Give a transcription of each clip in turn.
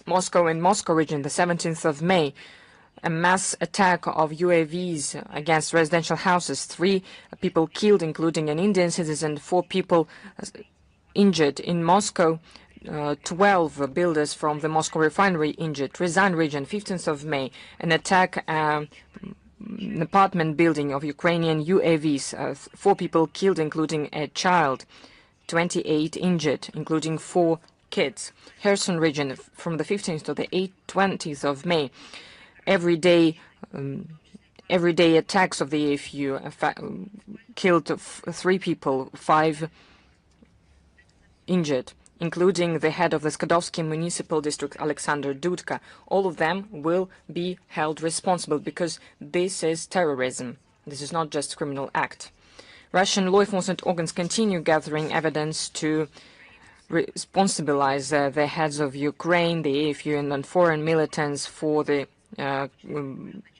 Moscow and Moscow region, the 17th of May, a mass attack of UAVs against residential houses. 3 people killed, including an Indian citizen, 4 people injured. In Moscow, 12 builders from the Moscow refinery injured. Ryazan region, 15th of May, an attack an apartment building of Ukrainian UAVs. 4 people killed, including a child. 28 injured, including 4 kids. Kherson region, from the 15th to the 20th of May, everyday attacks of the EAU killed 3 people, 5 injured, including the head of the Skadovsky municipal district, Alexander Dudka. All of them will be held responsible because this is terrorism. This is not just a criminal act. Russian law enforcement organs continue gathering evidence to responsibilize the heads of Ukraine, the EAU, and foreign militants for the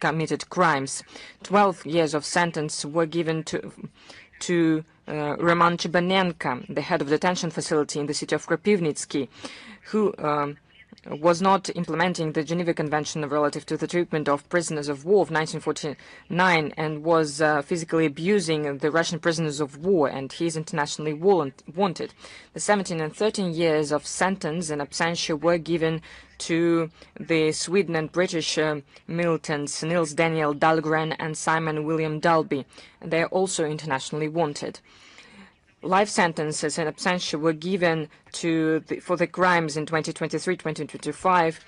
committed crimes. 12 years of sentence were given to Roman Chebanenko, the head of the detention facility in the city of Kropivnitsky, who was not implementing the Geneva Convention relative to the treatment of prisoners of war of 1949 and was physically abusing the Russian prisoners of war, and he is internationally wanted. The 17 and 13 years of sentence in absentia were given to the Sweden and British militants Nils Daniel Dahlgren and Simon William Dalby. They are also internationally wanted. Life sentences in absentia were given for the crimes in 2023-2025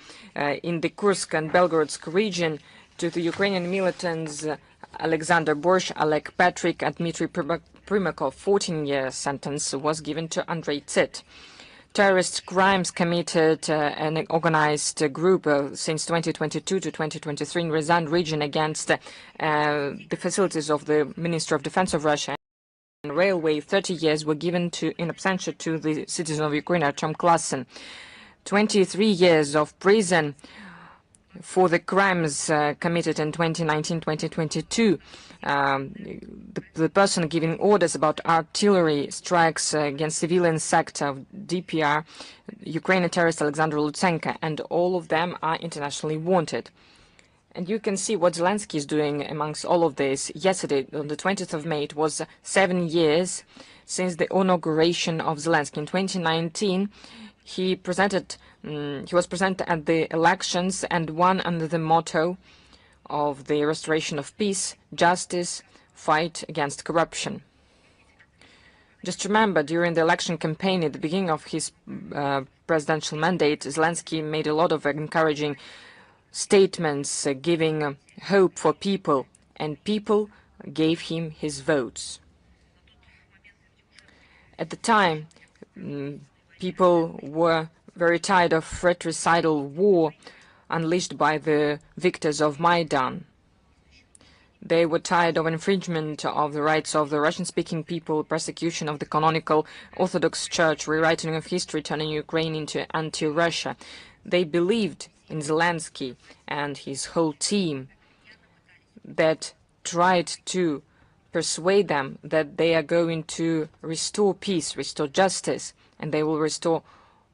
in the Kursk and Belgorod region to the Ukrainian militants Alexander Borsh, Oleg Patrick, and Dmitry Primakov. 14-year sentence was given to Andrei Tsit. Terrorist crimes committed an organized group since 2022 to 2023 in Ryazan region against the facilities of the Ministry of Defense of Russia. Railway, 30 years were given in absentia to the citizen of Ukraine, Artem Klassen. 23 years of prison for the crimes committed in 2019-2022. The person giving orders about artillery strikes against civilian sector of DPR, Ukrainian terrorist Alexander Lutsenko, and all of them are internationally wanted. And you can see what Zelensky is doing amongst all of this. Yesterday, on the 20th of May, it was 7 years since the inauguration of Zelensky. In 2019, he was presented at the elections and won under the motto of the restoration of peace, justice, fight against corruption. Just remember, during the election campaign at the beginning of his presidential mandate, Zelensky made a lot of encouraging statements giving hope for people, and people gave him his votes. At the time, people were very tired of fratricidal war unleashed by the victors of Maidan. They were tired of infringement of the rights of the Russian-speaking people, persecution of the canonical Orthodox Church, rewriting of history, turning Ukraine into anti-Russia. They believed in Zelensky and his whole team that tried to persuade them that they are going to restore peace, restore justice, and they will restore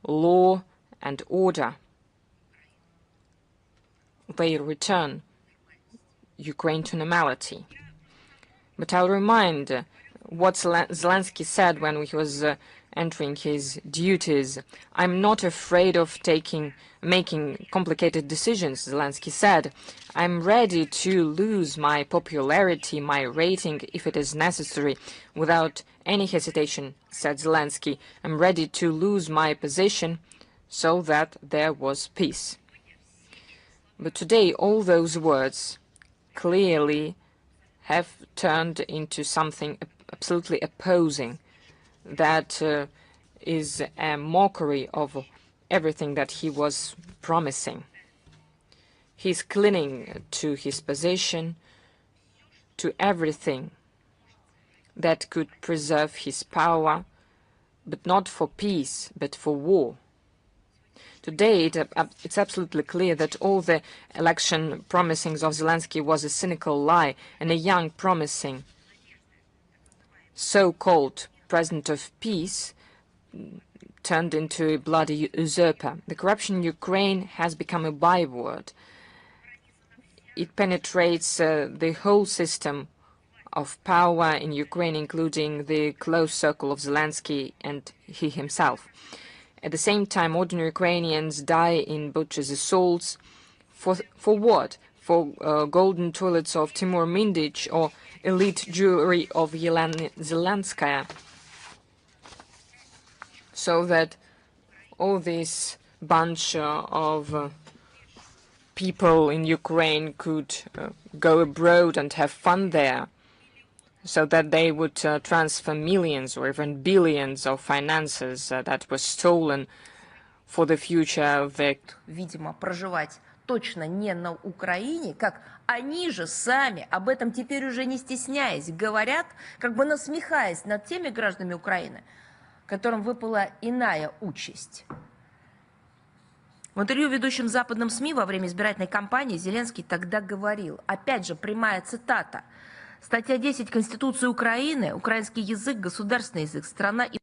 law and order. They return Ukraine to normality. But I'll remind what Zelensky said when he was entering his duties. I'm not afraid of making complicated decisions, Zelensky said. I'm ready to lose my popularity, my rating, if it is necessary, without any hesitation, said Zelensky. I'm ready to lose my position so that there was peace. But today, all those words clearly have turned into something absolutely opposing, that is a mockery of everything that he was promising. He's clinging to his position, to everything that could preserve his power, but not for peace, but for war. Today, it's absolutely clear that all the election promisings of Zelensky was a cynical lie, and a young, promising, so-called president of peace turned into a bloody usurper. The corruption in Ukraine has become a byword. It penetrates the whole system of power in Ukraine, including the close circle of Zelensky and he himself. At the same time, ordinary Ukrainians die in butchers' assaults. For what? For golden toilets of Timur Mindich or elite jewelry of Yelena Zelenskaya. So that all this bunch of people in Ukraine could go abroad and have fun there, so that they would transfer millions or even billions of finances that were stolen for the future of their... Видимо, проживать точно не на Украине, как они же сами об этом теперь уже не стесняясь говорят, как бы насмехаясь над теми гражданами Украины, которым выпала иная участь. В интервью ведущим западным СМИ во время избирательной кампании Зеленский тогда говорил, опять же, прямая цитата, статья 10 Конституции Украины, украинский язык, государственный язык, страна и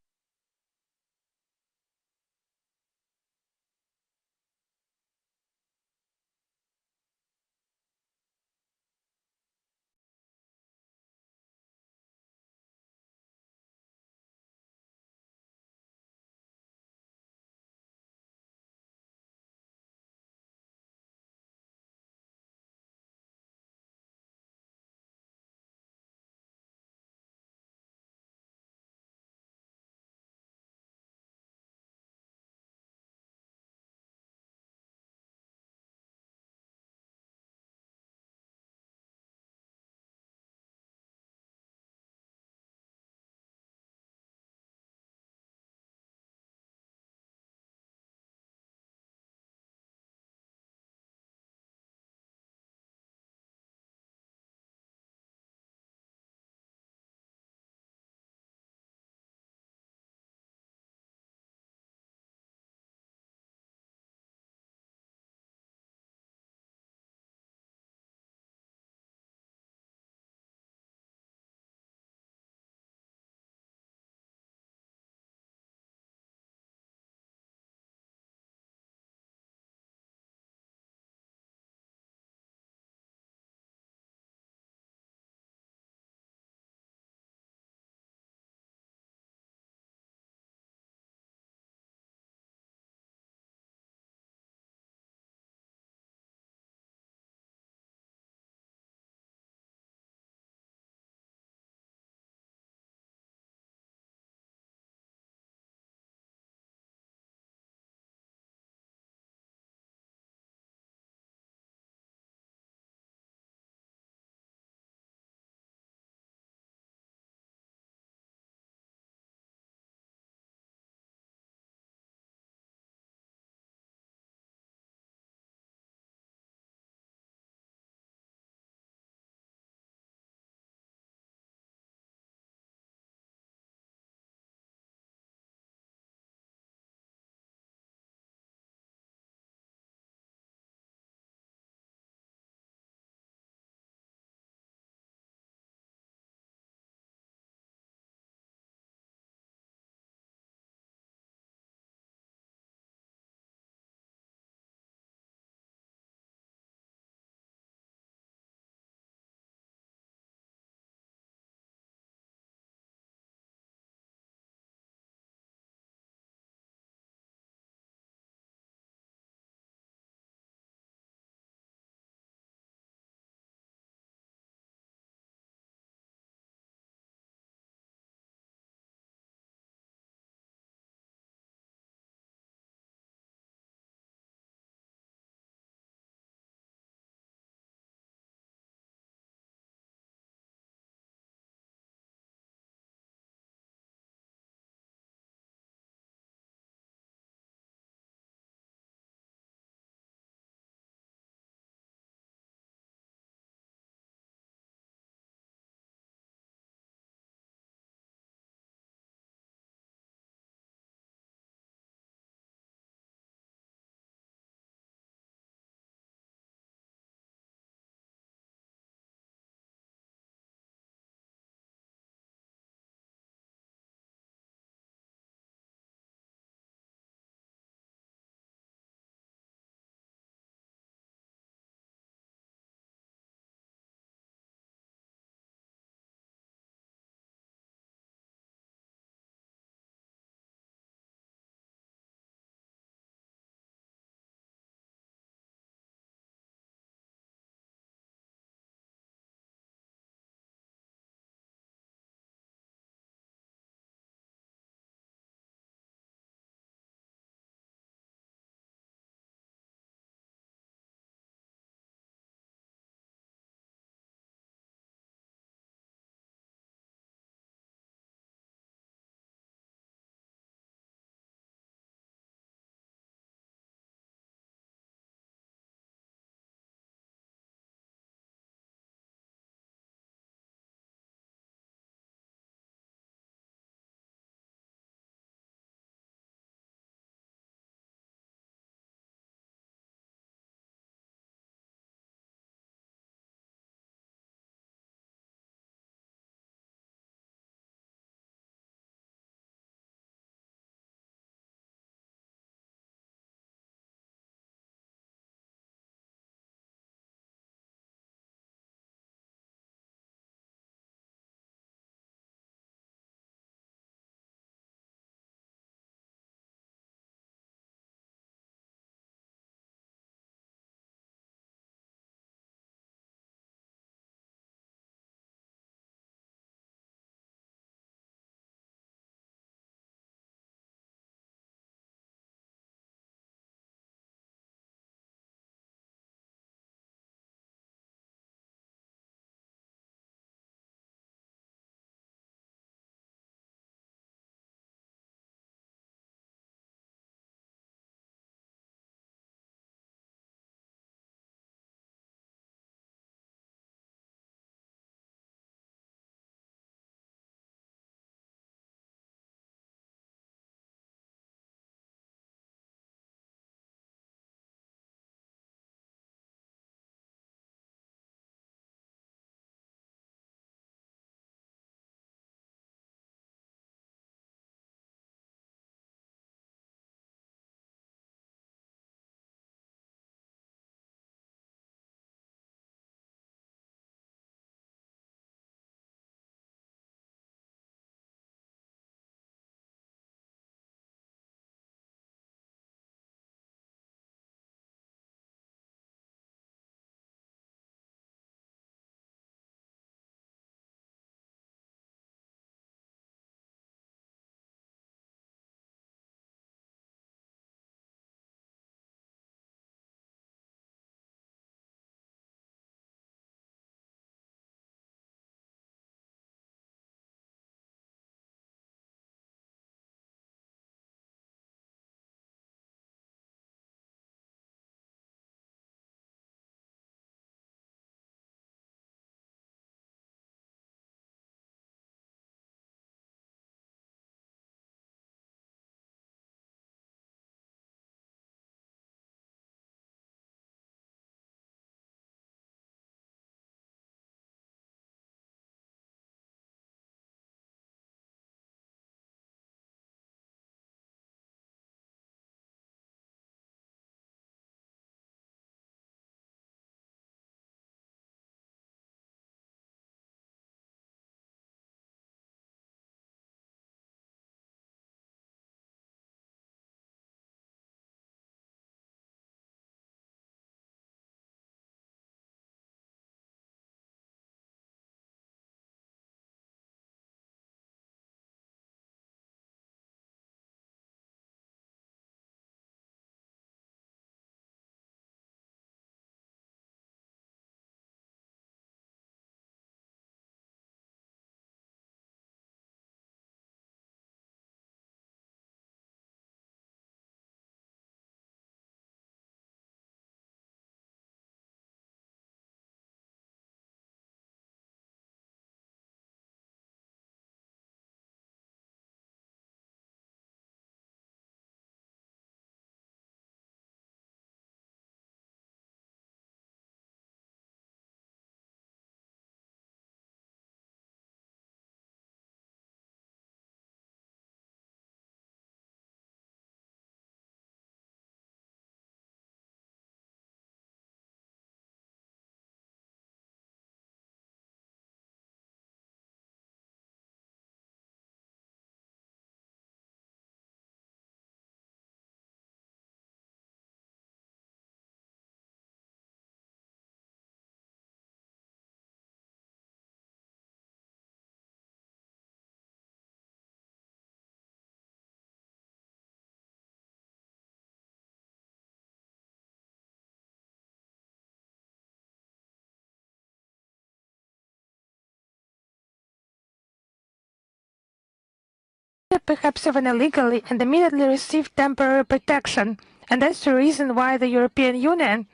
perhaps even illegally, and immediately receive temporary protection. And that's the reason why the European Union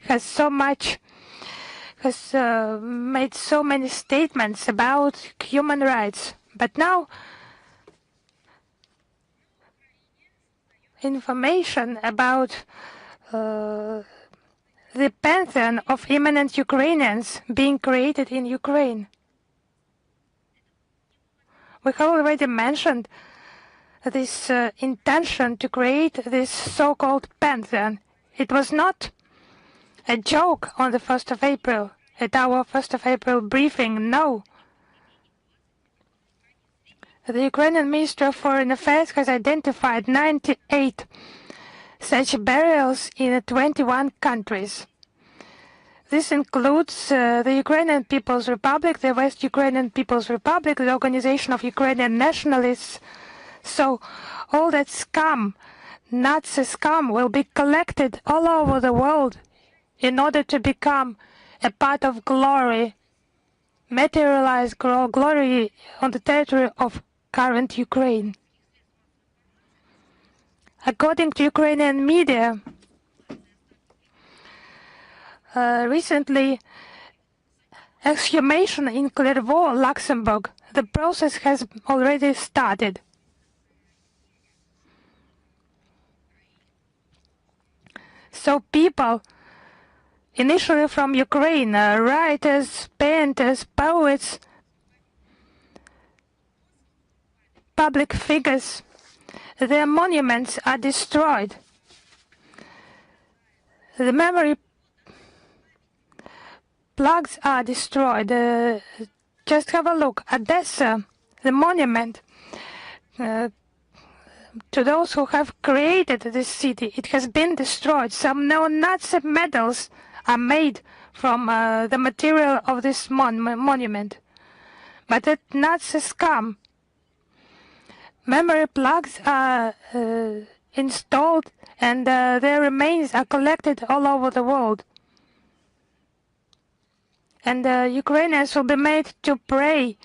has made so many statements about human rights. But now, information about the pantheon of eminent Ukrainians being created in Ukraine. We have already mentioned this intention to create this so-called pantheon. It was not a joke on the 1st of April, at our 1st of April briefing, no. The Ukrainian Ministry of Foreign Affairs has identified 98 such burials in 21 countries. This includes the Ukrainian People's Republic, the West Ukrainian People's Republic, the Organization of Ukrainian Nationalists. So all that scum, Nazi scum, will be collected all over the world in order to become a part of glory, materialized glory on the territory of current Ukraine. According to Ukrainian media, recently, exhumation in Clairvaux, Luxembourg, the process has already started. So people, initially from Ukraine, writers, painters, poets, public figures, their monuments are destroyed. The memory plugs are destroyed. Just have a look. Odessa, the monument to those who have created this city, it has been destroyed. Some neo-Nazi medals are made from the material of this monument. But that Nazi scum, memory plugs are installed and their remains are collected all over the world. And Ukrainians will be made to pray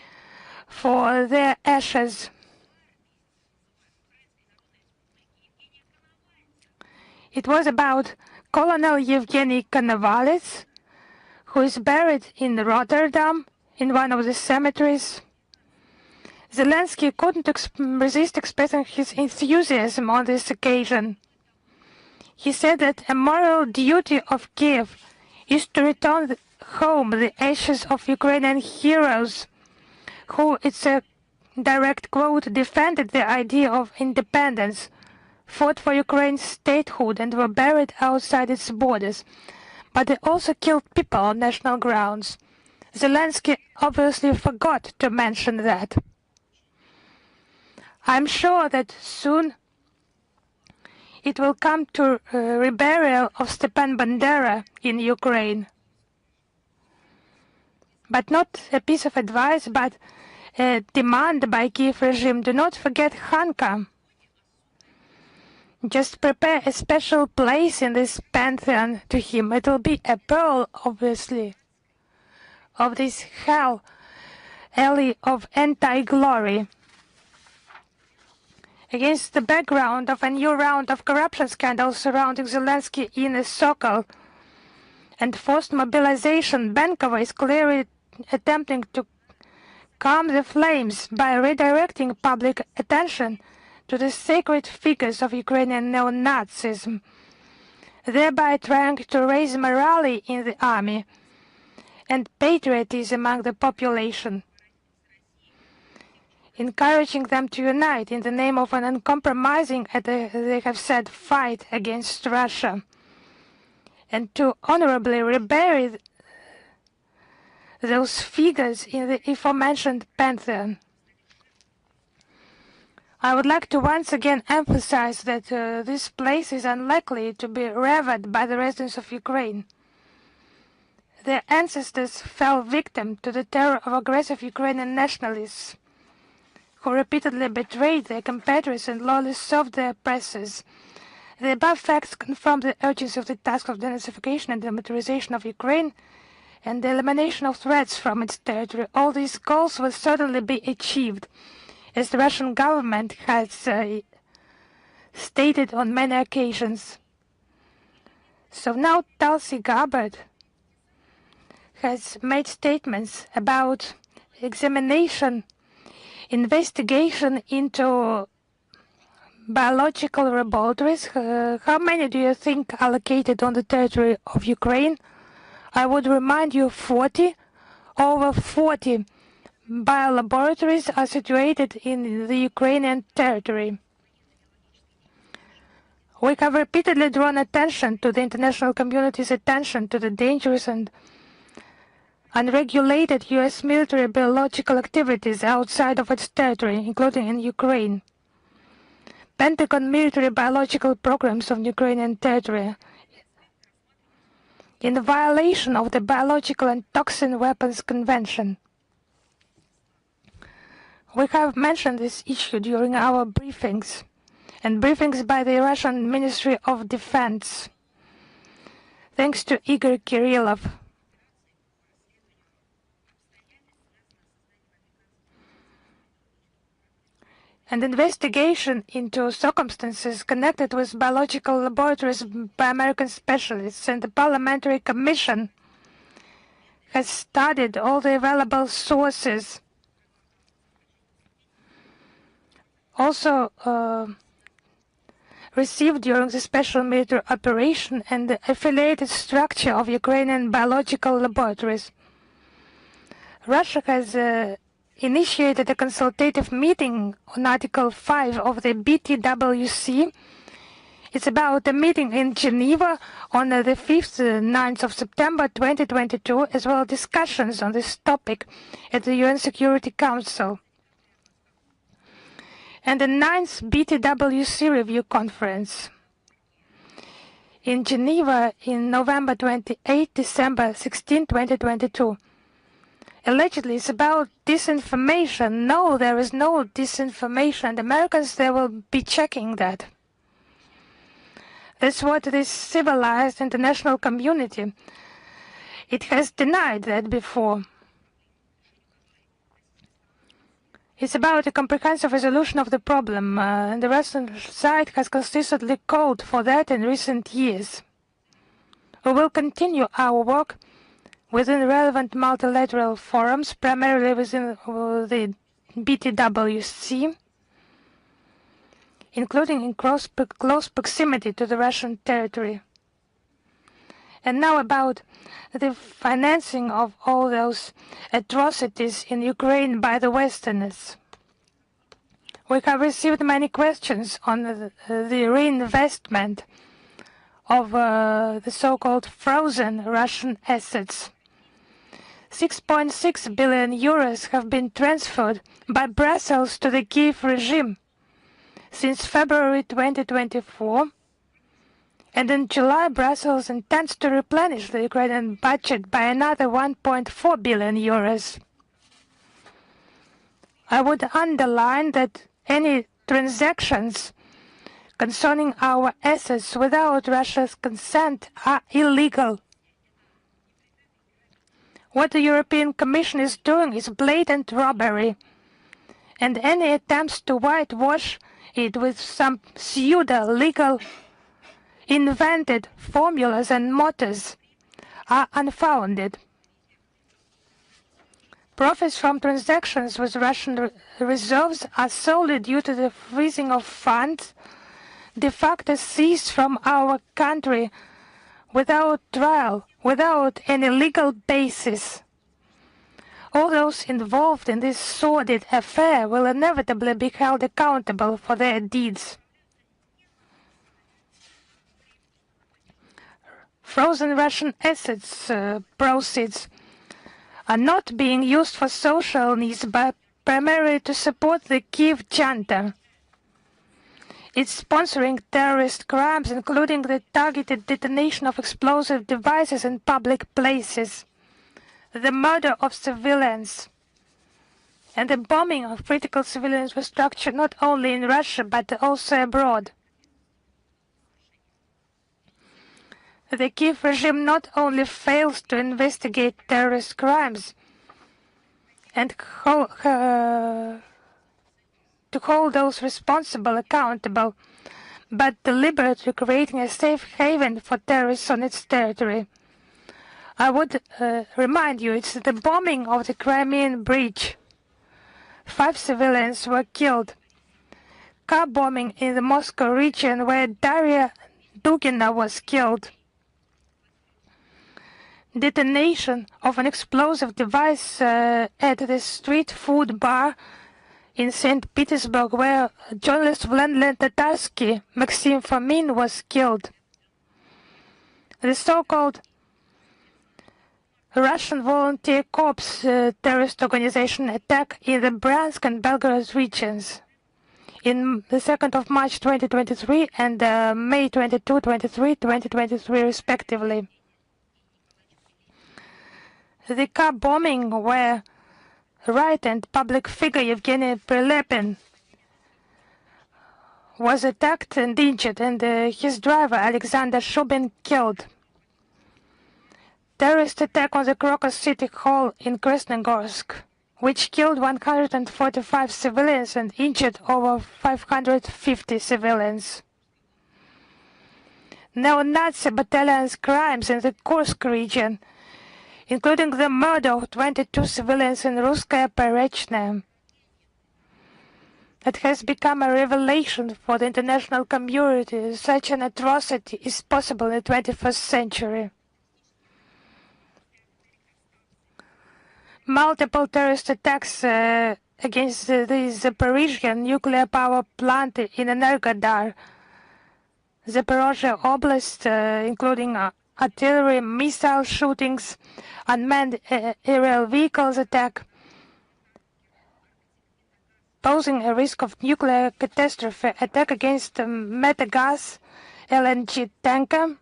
for their ashes. It was about Colonel Yevgeny Konovalets, who is buried in Rotterdam in one of the cemeteries. Zelensky couldn't resist expressing his enthusiasm on this occasion. He said that a moral duty of Kiev is to return home the ashes of Ukrainian heroes who, it's a direct quote, defended the idea of independence, fought for Ukraine's statehood and were buried outside its borders. But they also killed people on national grounds. Zelensky obviously forgot to mention that. I'm sure that soon it will come to reburial of Stepan Bandera in Ukraine. But not a piece of advice, but a demand by Kiev regime. Do not forget Khanka. Just prepare a special place in this pantheon to him. It will be a pearl, obviously, of this hell alley of anti-glory. Against the background of a new round of corruption scandals surrounding Zelensky in a Sokol and forced mobilization, Bankova is clearly attempting to calm the flames by redirecting public attention to the sacred figures of Ukrainian neo-Nazism, thereby trying to raise morale in the army and patriotism among the population, encouraging them to unite in the name of an uncompromising, as they have said, fight against Russia, and to honorably rebury those figures in the aforementioned pantheon. I would like to once again emphasize that this place is unlikely to be revered by the residents of Ukraine. Their ancestors fell victim to the terror of aggressive Ukrainian nationalists, who repeatedly betrayed their compatriots and loyally served their oppressors. The above facts confirm the urgency of the task of denazification and demilitarization of Ukraine and the elimination of threats from its territory. All these goals will certainly be achieved, as the Russian government has stated on many occasions. So now Tulsi Gabbard has made statements about examination, investigation into biological laboratories. How many do you think are located on the territory of Ukraine? I would remind you 40. Over 40 biolaboratories are situated in the Ukrainian territory. We have repeatedly drawn attention to the international community's attention to the dangerous and unregulated U.S. military biological activities outside of its territory, including in Ukraine. Pentagon military biological programs on Ukrainian territory in violation of the Biological and Toxin Weapons Convention. We have mentioned this issue during our briefings and briefings by the Russian Ministry of Defense, thanks to Igor Kirillov. And investigation into circumstances connected with biological laboratories by American specialists, and the Parliamentary Commission has studied all the available sources. Also received during the special military operation and the affiliated structure of Ukrainian biological laboratories. Russia has initiated a consultative meeting on Article 5 of the BTWC. It's about a meeting in Geneva on the 5th and 9th of September 2022, as well as discussions on this topic at the UN Security Council. And the 9th BTWC Review Conference in Geneva in November 28, December 16, 2022. Allegedly, it's about disinformation. No, there is no disinformation. And Americans, they will be checking that. That's what this civilized international community, it has denied that before. It's about a comprehensive resolution of the problem, and the Russian side has consistently called for that in recent years. We will continue our work within relevant multilateral forums, primarily within the BTWC, including in close proximity to the Russian territory. And now about the financing of all those atrocities in Ukraine by the Westerners. We have received many questions on the reinvestment of the so-called frozen Russian assets. 6.6 billion euros have been transferred by Brussels to the Kiev regime since February 2024. And in July, Brussels intends to replenish the Ukrainian budget by another 1.4 billion euros. I would underline that any transactions concerning our assets without Russia's consent are illegal. What the European Commission is doing is blatant robbery, and any attempts to whitewash it with some pseudo-legal invented formulas and mottos are unfounded. Profits from transactions with Russian reserves are solely due to the freezing of funds de facto seized from our country without trial, without any legal basis. All those involved in this sordid affair will inevitably be held accountable for their deeds. Frozen Russian assets proceeds are not being used for social needs, but primarily to support the Kiev junta. It's sponsoring terrorist crimes, including the targeted detonation of explosive devices in public places, the murder of civilians, and the bombing of critical civilian infrastructure not only in Russia but also abroad. The Kiev regime not only fails to investigate terrorist crimes and to hold those responsible accountable, but deliberately creating a safe haven for terrorists on its territory. I would remind you, it's the bombing of the Crimean Bridge. 5 civilians were killed. Car bombing in the Moscow region where Daria Dugina was killed. Detonation of an explosive device at the street food bar in St. Petersburg where journalist Vladimir Tatarsky, Maxim Fomin, was killed. The so-called Russian Volunteer Corps terrorist organization attack in the Bryansk and Belgorod regions in the 2nd of March 2023 and May 22, 2023 respectively. The car bombing where right and public figure Yevgeny Prilepin was attacked and injured, and his driver Alexander Shubin killed. Terrorist attack on the Crocus City Hall in Krasnogorsk, which killed 145 civilians and injured over 550 civilians. Neo-Nazi battalion's crimes in the Kursk region, including the murder of 22 civilians in Ruskaya Perechna. It has become a revelation for the international community. Such an atrocity is possible in the 21st century. Multiple terrorist attacks against the Zaporizhzhia nuclear power plant in Energodar, Zaporozhye Oblast, including artillery, missile shootings, unmanned aerial vehicles attack, posing a risk of nuclear catastrophe, attack against Metagas LNG tanker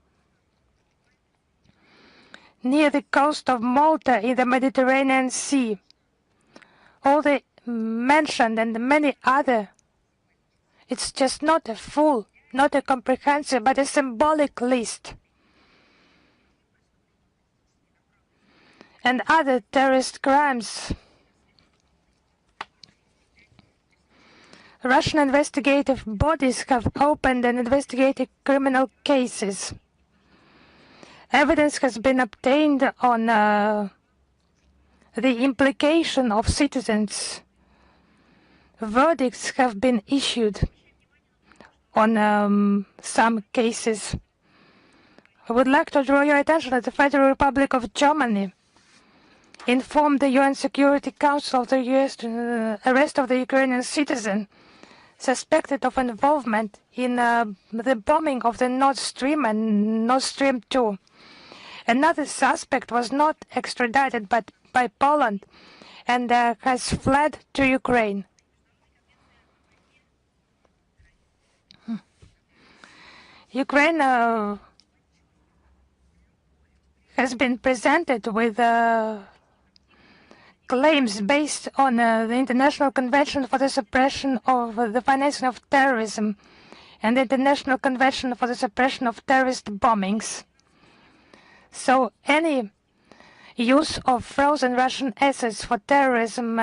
near the coast of Malta in the Mediterranean Sea. All the mentioned and many other, it's just not a full, not a comprehensive, but a symbolic list. And other terrorist crimes. Russian investigative bodies have opened and investigated criminal cases. Evidence has been obtained on the implication of citizens. Verdicts have been issued on some cases. I would like to draw your attention that the Federal Republic of Germany informed the UN Security Council of the US arrest of the Ukrainian citizen suspected of involvement in the bombing of the Nord Stream and Nord Stream 2. Another suspect was not extradited but by Poland and has fled to Ukraine. Ukraine has been presented with claims based on the International Convention for the Suppression of the Financing of Terrorism and the International Convention for the Suppression of Terrorist Bombings. So any use of frozen Russian assets for terrorism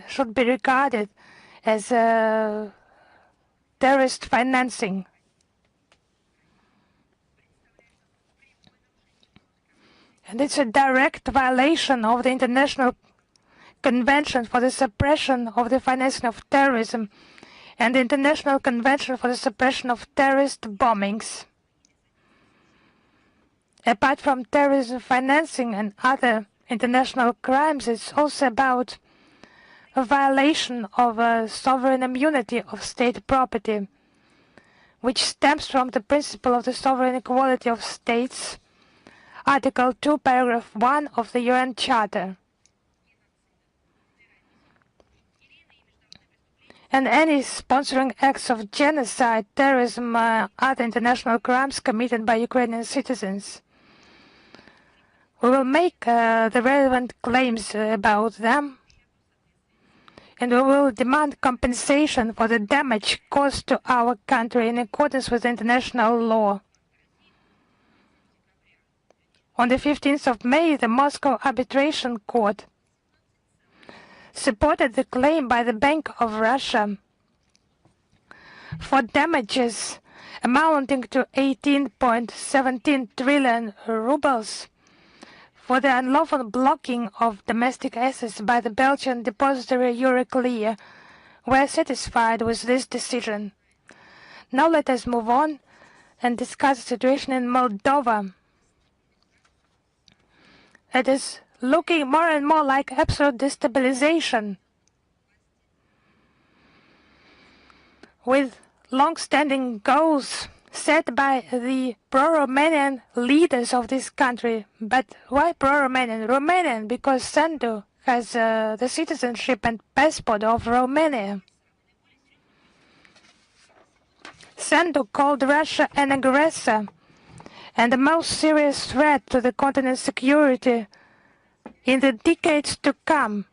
should be regarded as terrorist financing. And it's a direct violation of the International Convention for the Suppression of the Financing of Terrorism and the International Convention for the Suppression of Terrorist Bombings. Apart from terrorism financing and other international crimes, it's also about a violation of sovereign immunity of state property, which stems from the principle of the sovereign equality of states, Article 2, Paragraph 1 of the UN Charter. And any sponsoring acts of genocide, terrorism, other international crimes committed by Ukrainian citizens. We will make the relevant claims about them, and we will demand compensation for the damage caused to our country in accordance with international law. On the 15th of May, the Moscow Arbitration Court supported the claim by the Bank of Russia for damages amounting to 18.17 trillion rubles for the unlawful blocking of domestic assets by the Belgian depository Euroclear. We are satisfied with this decision. Now let us move on and discuss the situation in Moldova. It is looking more and more like absolute destabilization, with long-standing goals set by the pro-Romanian leaders of this country. But why pro-Romanian? Romanian because Sandu has the citizenship and passport of Romania. Sandu called Russia an aggressor and the most serious threat to the continent's security in the decades to come.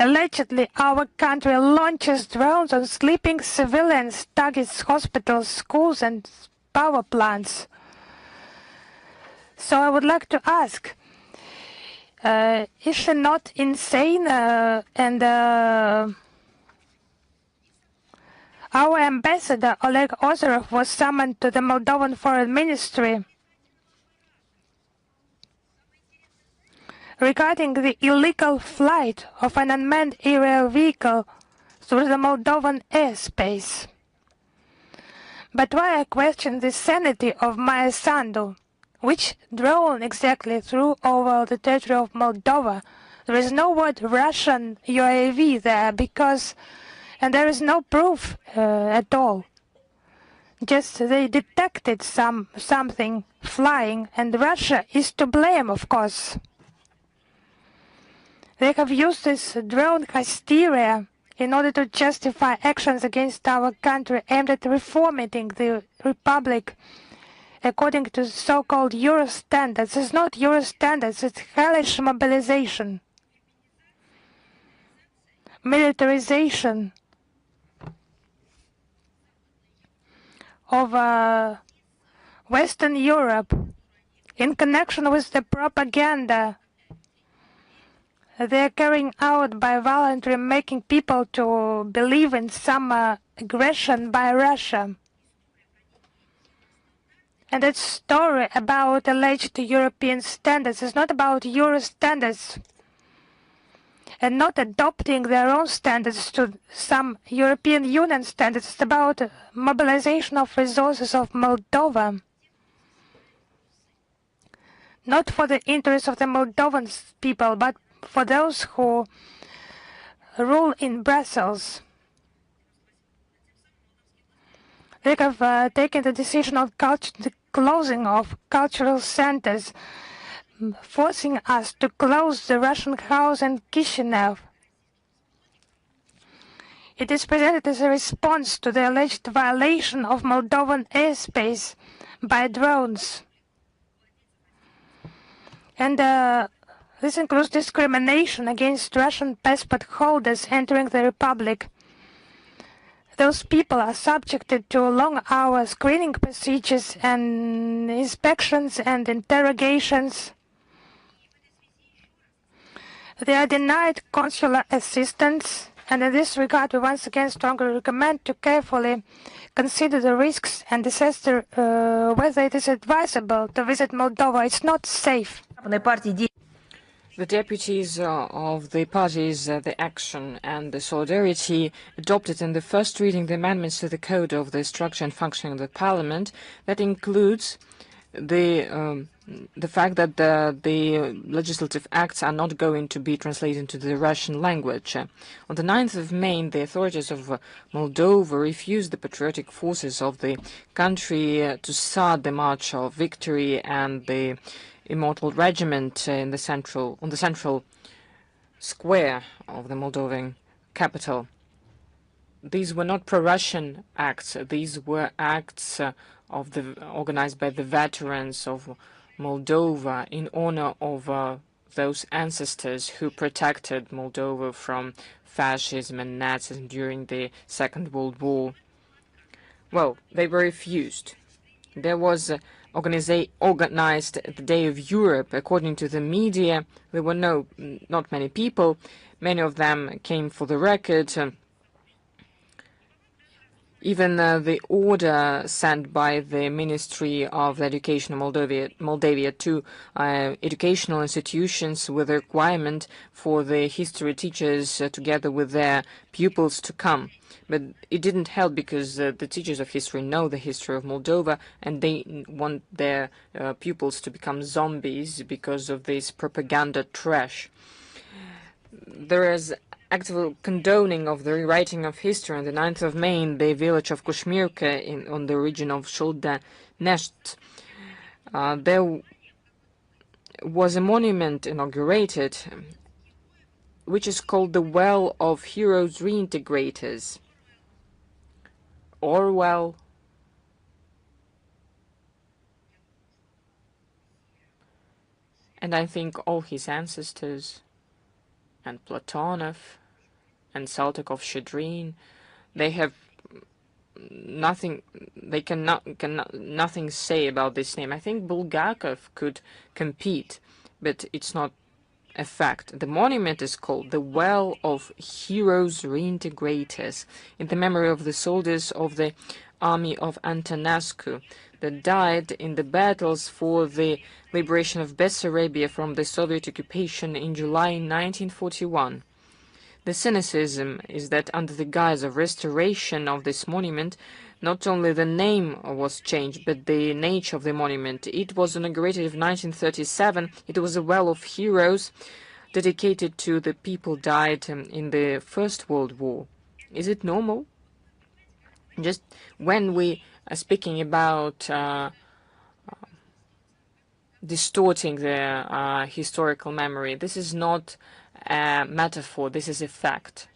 Allegedly, our country launches drones on sleeping civilians, targets hospitals, schools, and power plants. So I would like to ask, is she not insane? Our ambassador, Oleg Ozerov, was summoned to the Moldovan Foreign Ministry regarding the illegal flight of an unmanned aerial vehicle through the Moldovan airspace. But why I question the sanity of Maya Sandu? Which drone exactly flew over the territory of Moldova? There is no word Russian UAV there and there is no proof at all. Just they detected something flying, and Russia is to blame, of course. They have used this drone hysteria in order to justify actions against our country aimed at reformatting the republic according to so-called Euro standards. It's not Euro standards, it's hellish mobilization, militarization of Western Europe in connection with the propaganda they are carrying out by voluntarily making people to believe in some aggression by Russia. And that story about alleged European standards is not about Euro standards and not adopting their own standards to some European Union standards. It's about mobilization of resources of Moldova, not for the interests of the Moldovan people, but for those who rule in Brussels. They have taken the decision of the closing of cultural centers, forcing us to close the Russian house in Chisinau. It is presented as a response to the alleged violation of Moldovan airspace by drones. And this includes discrimination against Russian passport holders entering the Republic. Those people are subjected to long-hour screening procedures and inspections and interrogations. They are denied consular assistance, and in this regard we once again strongly recommend to carefully consider the risks and assess whether it is advisable to visit Moldova. It's not safe. The deputies of the parties, the Action and the Solidarity, adopted in the first reading the amendments to the Code of the Structure and Functioning of the Parliament. That includes the fact that the legislative acts are not going to be translated into the Russian language. On the 9th of May, the authorities of Moldova refused the patriotic forces of the country to start the March of Victory and the Immortal Regiment on the central square of the Moldovan capital. These were not pro-Russian acts. These were acts organized by the veterans of Moldova in honor of those ancestors who protected Moldova from fascism and Nazism during the Second World War. Well, they were refused. There was organized the Day of Europe. According to the media, there were not many people. Many of them came for the record. Even the order sent by the Ministry of Education of Moldavia to educational institutions with a requirement for the history teachers together with their pupils to come. But it didn't help because the teachers of history know the history of Moldova and they want their pupils to become zombies because of this propaganda trash. There is active condoning of the rewriting of history. On the 9th of May in the village of Kushmirka on the region of Shulda-Nesht, there was a monument inaugurated which is called the Well of Heroes Reintegrators. Orwell, and I think all his ancestors, and Platonov, and Saltykov-Shchedrin, they have nothing. They cannot nothing say about this name. I think Bulgakov could compete, but it's not a fact. The monument is called the Well of Heroes Reintegrators in the memory of the soldiers of the army of Antonescu that died in the battles for the liberation of Bessarabia from the Soviet occupation in July 1941. The cynicism is that under the guise of restoration of this monument, not only the name was changed, but the nature of the monument. It was inaugurated in 1937. It was a well of heroes dedicated to the people died in the First World War. Is it normal? Just when we are speaking about distorting the historical memory, this is not a metaphor, this is a fact.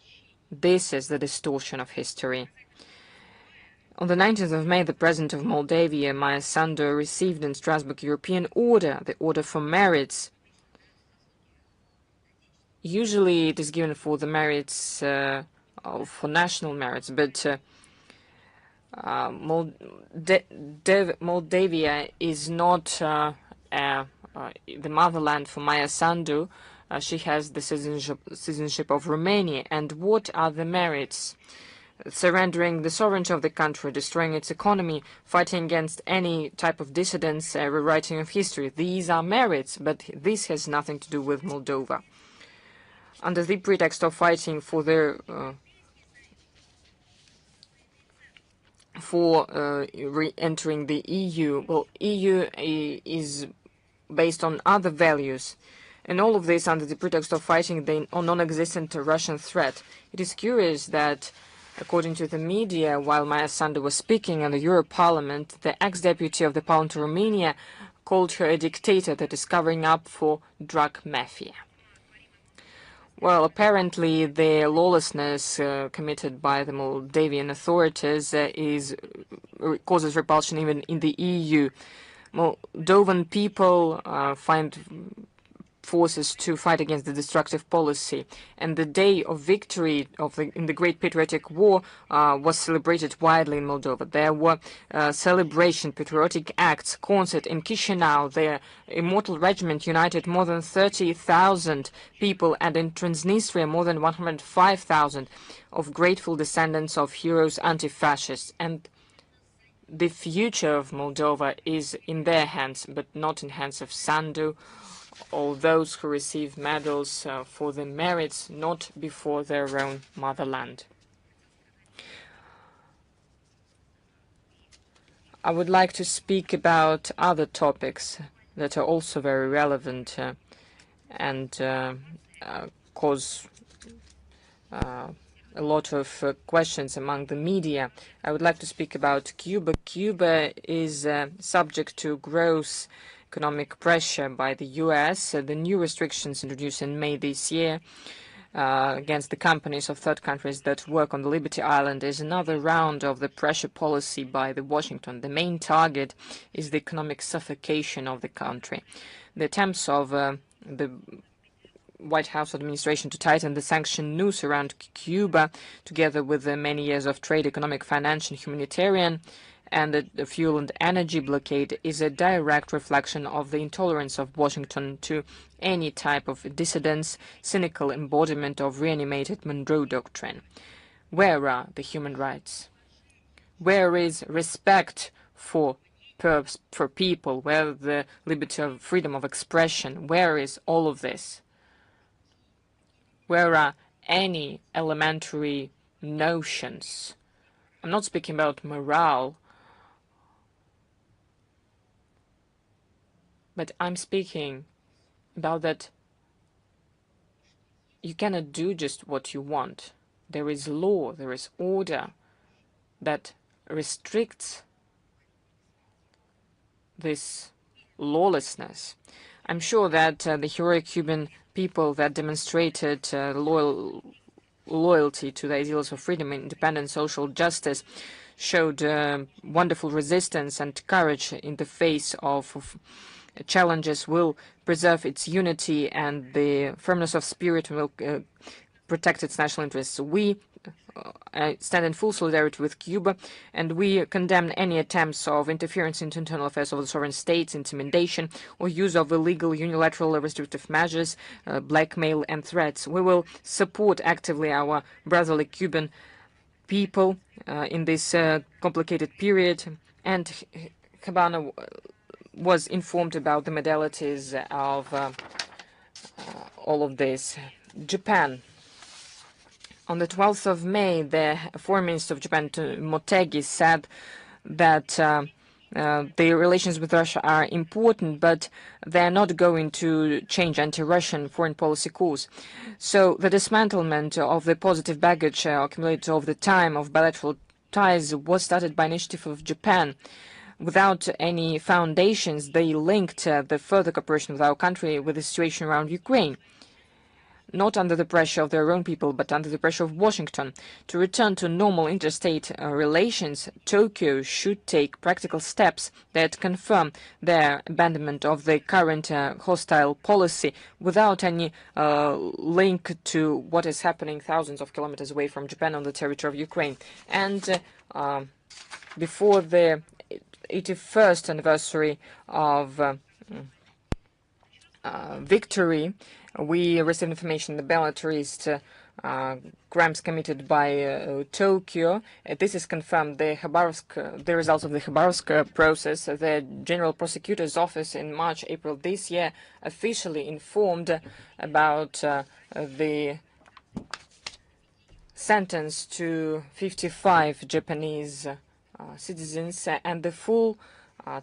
This is the distortion of history. On the 19th of May, the President of Moldavia, Maia Sandu, received in Strasbourg European order, the Order for Merits. Usually it is given for the merits, for national merits, but Moldavia is not the motherland for Maia Sandu. She has the citizenship of Romania. And what are the merits? Surrendering the sovereignty of the country, destroying its economy, fighting against any type of dissidence, rewriting of history. These are merits, but this has nothing to do with Moldova. Under the pretext of fighting for their re-entering the EU, well, EU is based on other values. And all of this under the pretext of fighting the non-existent Russian threat. It is curious that, according to the media, while Maia Sandu was speaking in the Euro Parliament, the ex-deputy of the Parliament of Romania called her a dictator that is covering up for drug mafia. Well, apparently the lawlessness committed by the Moldavian authorities causes repulsion even in the EU. Moldovan people find forces to fight against the destructive policy, and the day of victory in the Great Patriotic War was celebrated widely in Moldova. There were celebration, patriotic acts, concert in Chisinau. The Immortal Regiment united more than 30,000 people, and in Transnistria more than 105,000 of grateful descendants of heroes anti-fascists. And the future of Moldova is in their hands, but not in hands of Sandu or those who receive medals for their merits, not before their own motherland. I would like to speak about other topics that are also very relevant and cause a lot of questions among the media. I would like to speak about Cuba. Cuba is subject to gross economic pressure by the U.S. The new restrictions introduced in May this year against the companies of third countries that work on the Liberty Island is another round of the pressure policy by Washington. The main target is the economic suffocation of the country. The attempts of the White House administration to tighten the sanction noose around Cuba, together with the many years of trade, economic, financial, humanitarian, and the fuel and energy blockade, is a direct reflection of the intolerance of Washington to any type of dissidence, cynical embodiment of reanimated Monroe Doctrine. Where are the human rights? Where is respect for people? Where the liberty of freedom of expression? Where is all of this? Where are any elementary notions? I'm not speaking about morale, but I'm speaking about that you cannot do just what you want. There is law, there is order that restricts this lawlessness. I'm sure that the heroic Cuban people that demonstrated loyalty to the ideals of freedom, independence, social justice showed wonderful resistance and courage in the face of challenges, will preserve its unity and the firmness of spirit, will protect its national interests. We stand in full solidarity with Cuba, and we condemn any attempts of interference into internal affairs of the sovereign states, intimidation, or use of illegal, unilateral, or restrictive measures, blackmail, and threats. We will support actively our brotherly Cuban people in this complicated period, and Habana was informed about the modalities of all of this. Japan. On the 12th of May, the Foreign Minister of Japan, Motegi, said that the relations with Russia are important, but they are not going to change anti-Russian foreign policy course. So the dismantlement of the positive baggage accumulated over the time of bilateral ties was started by initiative of Japan. Without any foundations, they linked the further cooperation with our country with the situation around Ukraine, not under the pressure of their own people, but under the pressure of Washington. To return to normal interstate relations, Tokyo should take practical steps that confirm their abandonment of the current hostile policy without any link to what is happening thousands of kilometers away from Japan on the territory of Ukraine. And before the 81st anniversary of victory, we received information the militarist crimes committed by Tokyo. This is confirmed. The results of the Khabarovsk process. The General Prosecutor's Office in March, April this year officially informed about the sentence to 55 Japanese citizens, and the full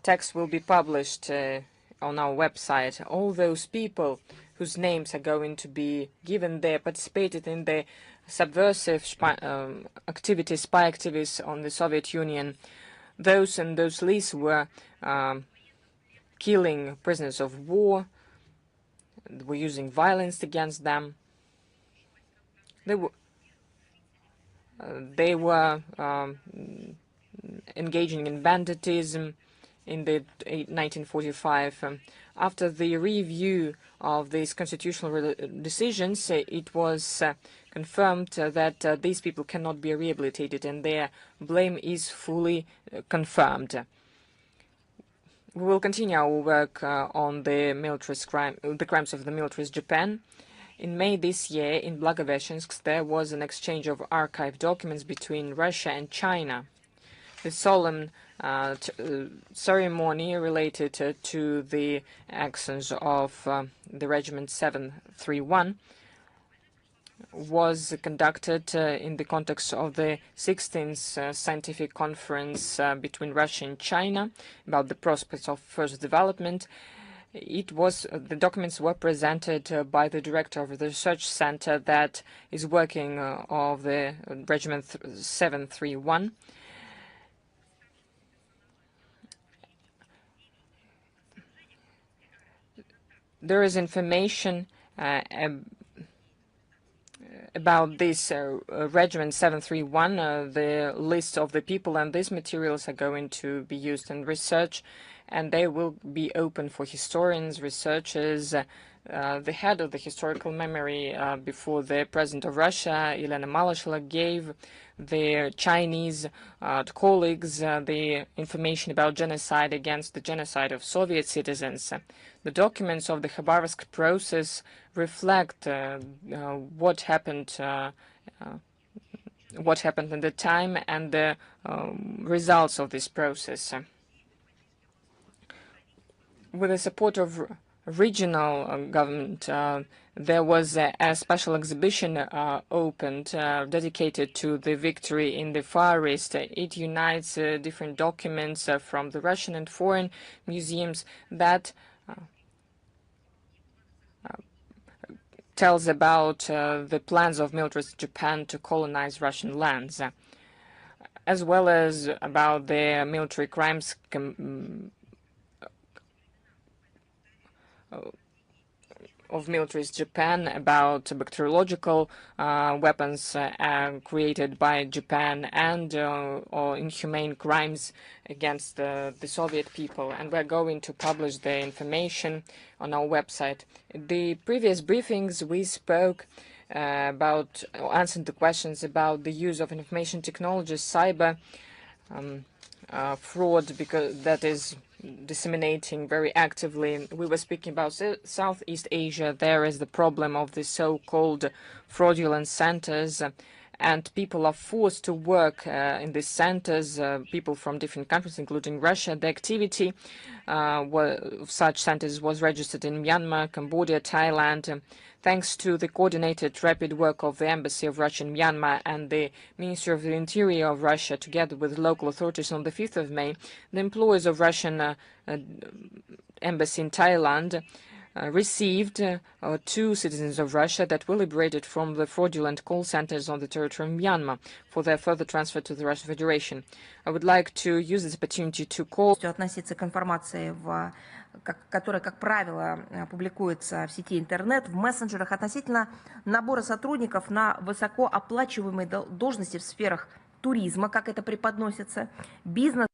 text will be published on our website. All those people whose names are going to be given there participated in the subversive spy activities on the Soviet Union. Those in those lists were killing prisoners of war, were using violence against them. They were engaging in banditism in the 1945. After the review of these constitutional decisions, it was confirmed that these people cannot be rehabilitated, and their blame is fully confirmed. We will continue our work on the crimes of the militarist Japan. In May this year, in Blagoveshchensk, there was an exchange of archived documents between Russia and China. The solemn ceremony related to the actions of the Regiment 731 was conducted in the context of the 16th scientific conference between Russia and China about the prospects of further development. The documents were presented by the director of the research center that is working of the Regiment 731. There is information about this Regiment 731, the list of the people, and these materials are going to be used in research, and they will be open for historians, researchers. The head of the historical memory before the President of Russia, Elena Malasheva, gave their Chinese colleagues the information about genocide against the genocide of Soviet citizens. The documents of the Khabarovsk process reflect what happened what happened at the time and the results of this process. With the support of regional government, there was a special exhibition opened dedicated to the victory in the Far East. It unites different documents from the Russian and foreign museums that tells about the plans of Militarist Japan to colonize Russian lands, as well as about the military crimes of Militarist Japan, about bacteriological weapons created by Japan, and or inhumane crimes against the Soviet people. And we're going to publish the information on our website. The previous briefings we spoke about, or answered the questions about the use of information technologies, cyber fraud, because that is disseminating very actively. We were speaking about Southeast Asia. There is the problem of the so-called fraudulent centers, and people are forced to work in these centers, people from different countries, including Russia. The activity of such centers was registered in Myanmar, Cambodia, Thailand. Thanks to the coordinated rapid work of the Embassy of Russia in Myanmar and the Ministry of the Interior of Russia, together with local authorities, on the 5th of May, the employees of Russian Embassy in Thailand received 2 citizens of Russia that were liberated from the fraudulent call centers on the territory of Myanmar for their further transfer to the Russian Federation. I would like to use this opportunity to call относиться к информации, которая, как правило, публикуется в сети интернет, в мессенджерах относительно набора сотрудников на высокооплачиваемые должности в сферах туризма, как это преподносится, бизнес.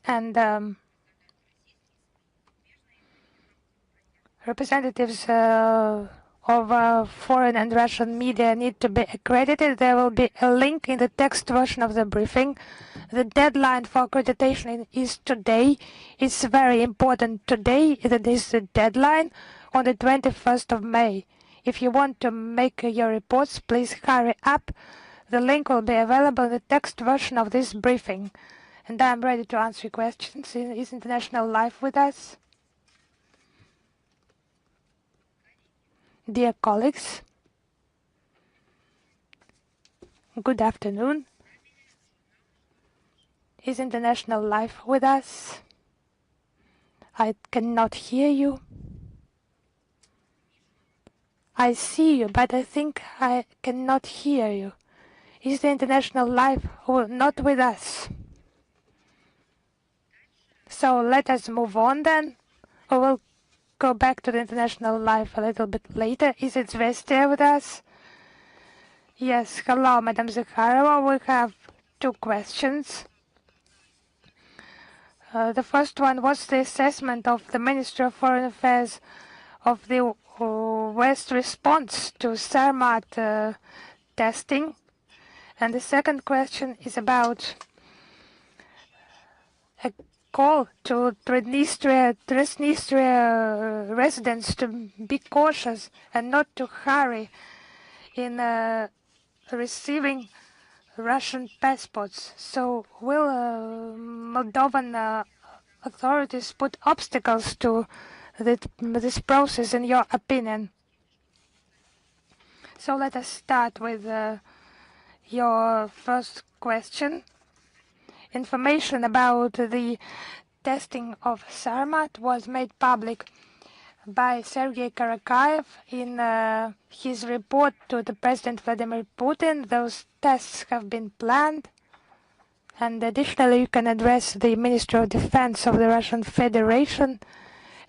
and representatives of foreign and Russian media need to be accredited. There will be a link in the text version of the briefing. The deadline for accreditation is today. It's very important today. It is the deadline on the 21st of May. If you want to make your reports, please hurry up. The link will be available in the text version of this briefing. And I'm ready to answer your questions. Is International Live with us? Dear colleagues, good afternoon. Is International Live with us? I cannot hear you. I see you, but I think I cannot hear you. Is the International Live not with us? So let us move on then. We will go back to the International Live a little bit later. Is it Zvestia with us? Yes, hello, Madam Zakharova. We have two questions. The first one was the assessment of the Ministry of Foreign Affairs of the West response to Sarmat testing. And the second question is about a call to Transnistria residents to be cautious and not to hurry in receiving Russian passports. So will Moldovan authorities put obstacles to this process, in your opinion? So let us start with your first question. Information about the testing of Sarmat was made public by Sergei Karakayev in his report to the President Vladimir Putin. Those tests have been planned, and additionally you can address the Ministry of Defense of the Russian Federation,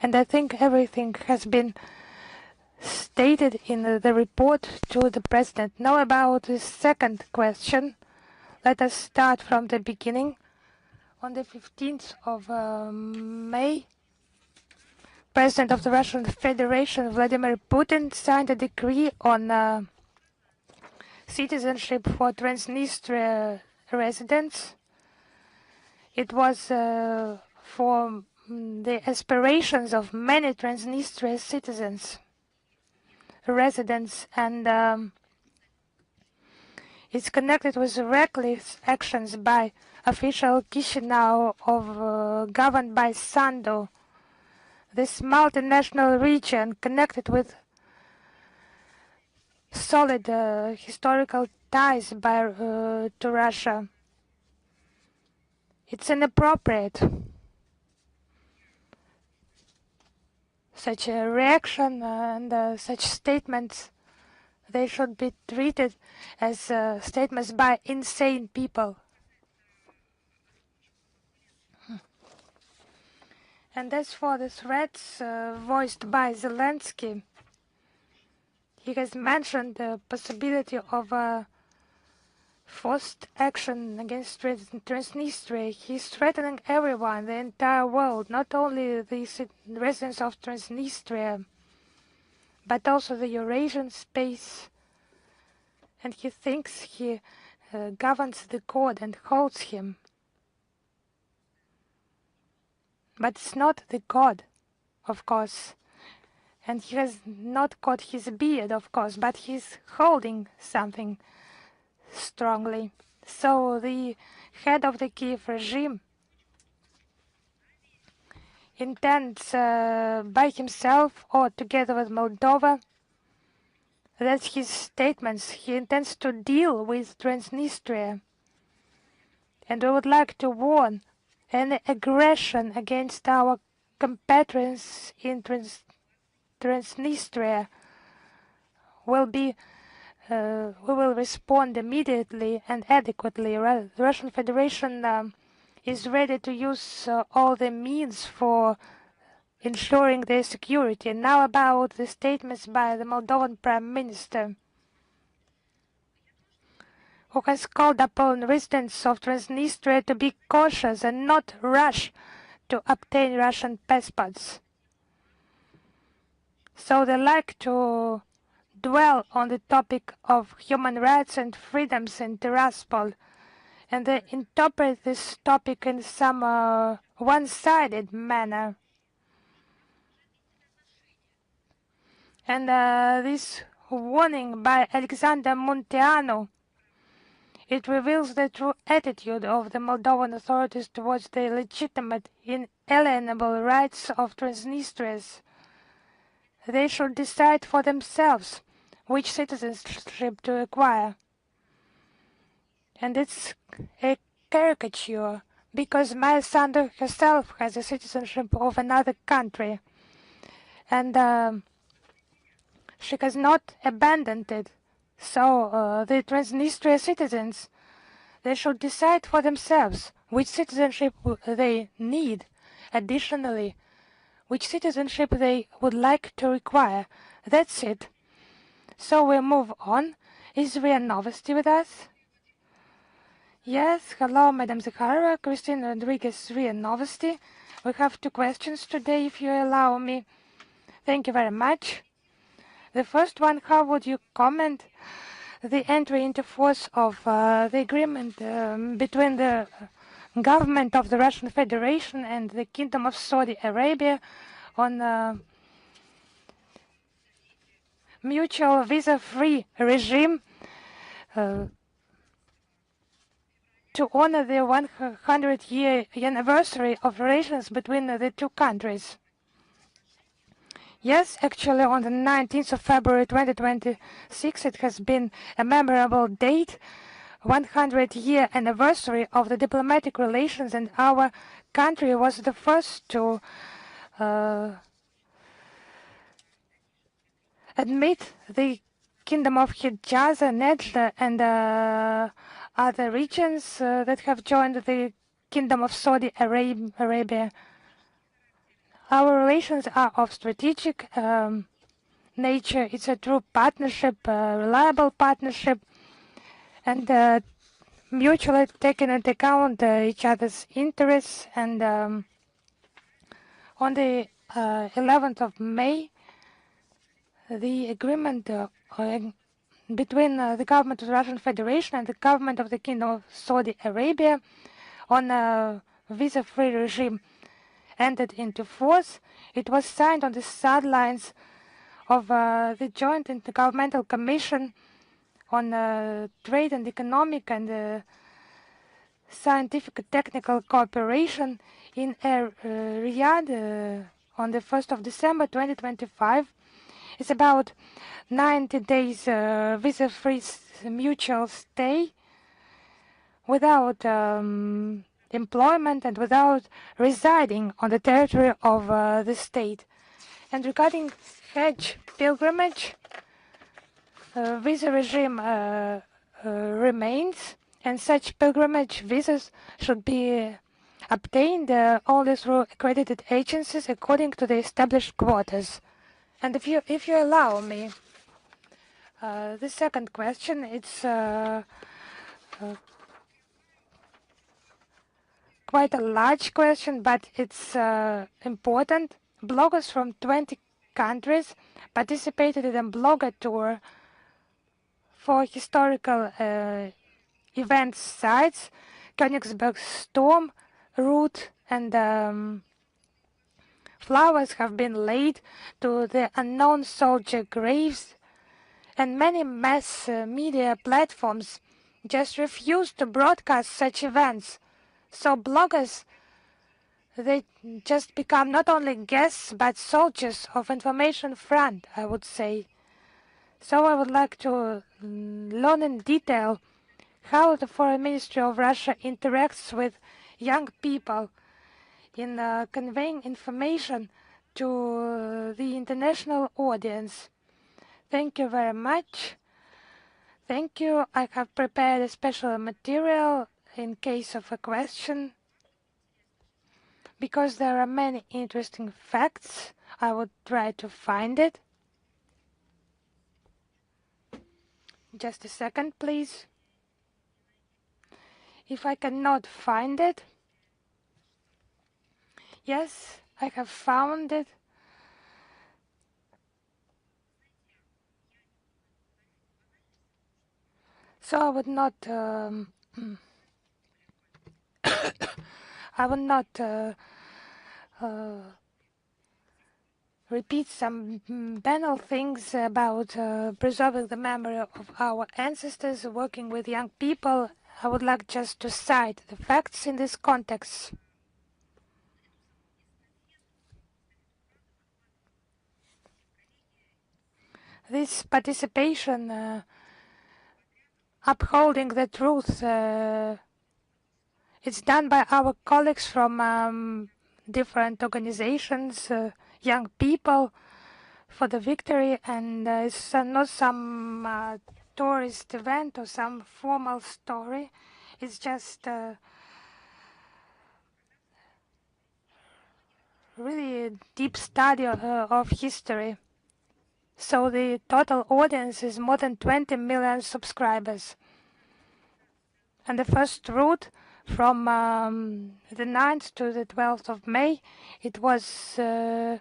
and I think everything has been stated in the report to the President. Now about the second question. Let us start from the beginning. On the 15th of May, President of the Russian Federation, Vladimir Putin, signed a decree on citizenship for Transnistria residents. It was for the aspirations of many Transnistria citizens, residents, and it's connected with reckless actions by official Chisinau governed by Sandu. This multinational region connected with solid historical ties to Russia. It's inappropriate. Such a reaction and such statements, they should be treated as statements by insane people. And as for the threats voiced by Zelensky, he has mentioned the possibility of forced action against Transnistria. He's threatening everyone, the entire world, not only the residents of Transnistria, but also the Eurasian space. And he thinks he governs the god and holds him. But it's not the god, of course. And he has not got his beard, of course, but he's holding something strongly. So the head of the Kiev regime intends by himself or together with Moldova, that's his statements, he intends to deal with Transnistria. And we would like to warn any aggression against our compatriots in Transnistria will be we will respond immediately and adequately. The Russian Federation is ready to use all the means for ensuring their security. Now about the statements by the Moldovan Prime Minister. who has called upon residents of Transnistria to be cautious and not rush to obtain Russian passports. So they like to dwell on the topic of human rights and freedoms in Tiraspol, and they interpret this topic in some one-sided manner. And this warning by Alexander Munteanu, it reveals the true attitude of the Moldovan authorities towards the legitimate, inalienable rights of Transnistrians. They should decide for themselves which citizenship to acquire. And it's a caricature, because Maya Sandu herself has a citizenship of another country, and she has not abandoned it. So the Transnistria citizens, they should decide for themselves which citizenship they need. Additionally, which citizenship they would like to require. That's it. So we move on. Is Ria Novosti with us? Yes, hello, Madam Zakharova, Christine Rodriguez, Ria Novosti. We have 2 questions today, if you allow me. Thank you very much. The first one, how would you comment the entry into force of the agreement between the government of the Russian Federation and the Kingdom of Saudi Arabia on mutual visa-free regime to honor the 100-year anniversary of relations between the 2 countries? Yes, actually on the 19th of February 2026 it has been a memorable date, 100-year anniversary of the diplomatic relations, and our country was the first to admit the Kingdom of Hijaz, Nejd, and other regions that have joined the Kingdom of Saudi Arabia. Our relations are of strategic nature. It's a true partnership, reliable partnership, and mutually taking into account each other's interests. And on the 11th of May, the agreement between the government of the Russian Federation and the government of the Kingdom of Saudi Arabia on a visa-free regime entered into force. It was signed on the sidelines of the Joint Intergovernmental Commission on Trade and Economic and Scientific Technical Cooperation in Riyadh on the 1st of December 2025. It's about 90 days visa-free mutual stay without employment and without residing on the territory of the state. And regarding Hajj pilgrimage, visa regime remains, and such pilgrimage visas should be obtained only through accredited agencies according to the established quotas. And if you allow me, the second question, it's quite a large question, but it's important. Bloggers from 20 countries participated in a blogger tour for historical event sites, Königsberg Storm, Route, and flowers have been laid to the unknown soldier graves, and many mass media platforms just refuse to broadcast such events. So bloggers, they just become not only guests but soldiers of information front, I would say. So I would like to learn in detail how the Foreign Ministry of Russia interacts with young people in conveying information to the international audience. Thank you very much. Thank you. I have prepared a special material in case of a question, because there are many interesting facts. I would try to find it. Just a second, please. If I cannot find it, yes, I have found it. So I would not repeat some banal things about preserving the memory of our ancestors, working with young people. I would like just to cite the facts in this context. This participation, upholding the truth, it's done by our colleagues from different organizations, young people for the victory, and it's not some tourist event or some formal story. It's just really a deep study of history. So the total audience is more than 20 million subscribers. And the first route from the 9th to the 12th of May, it was in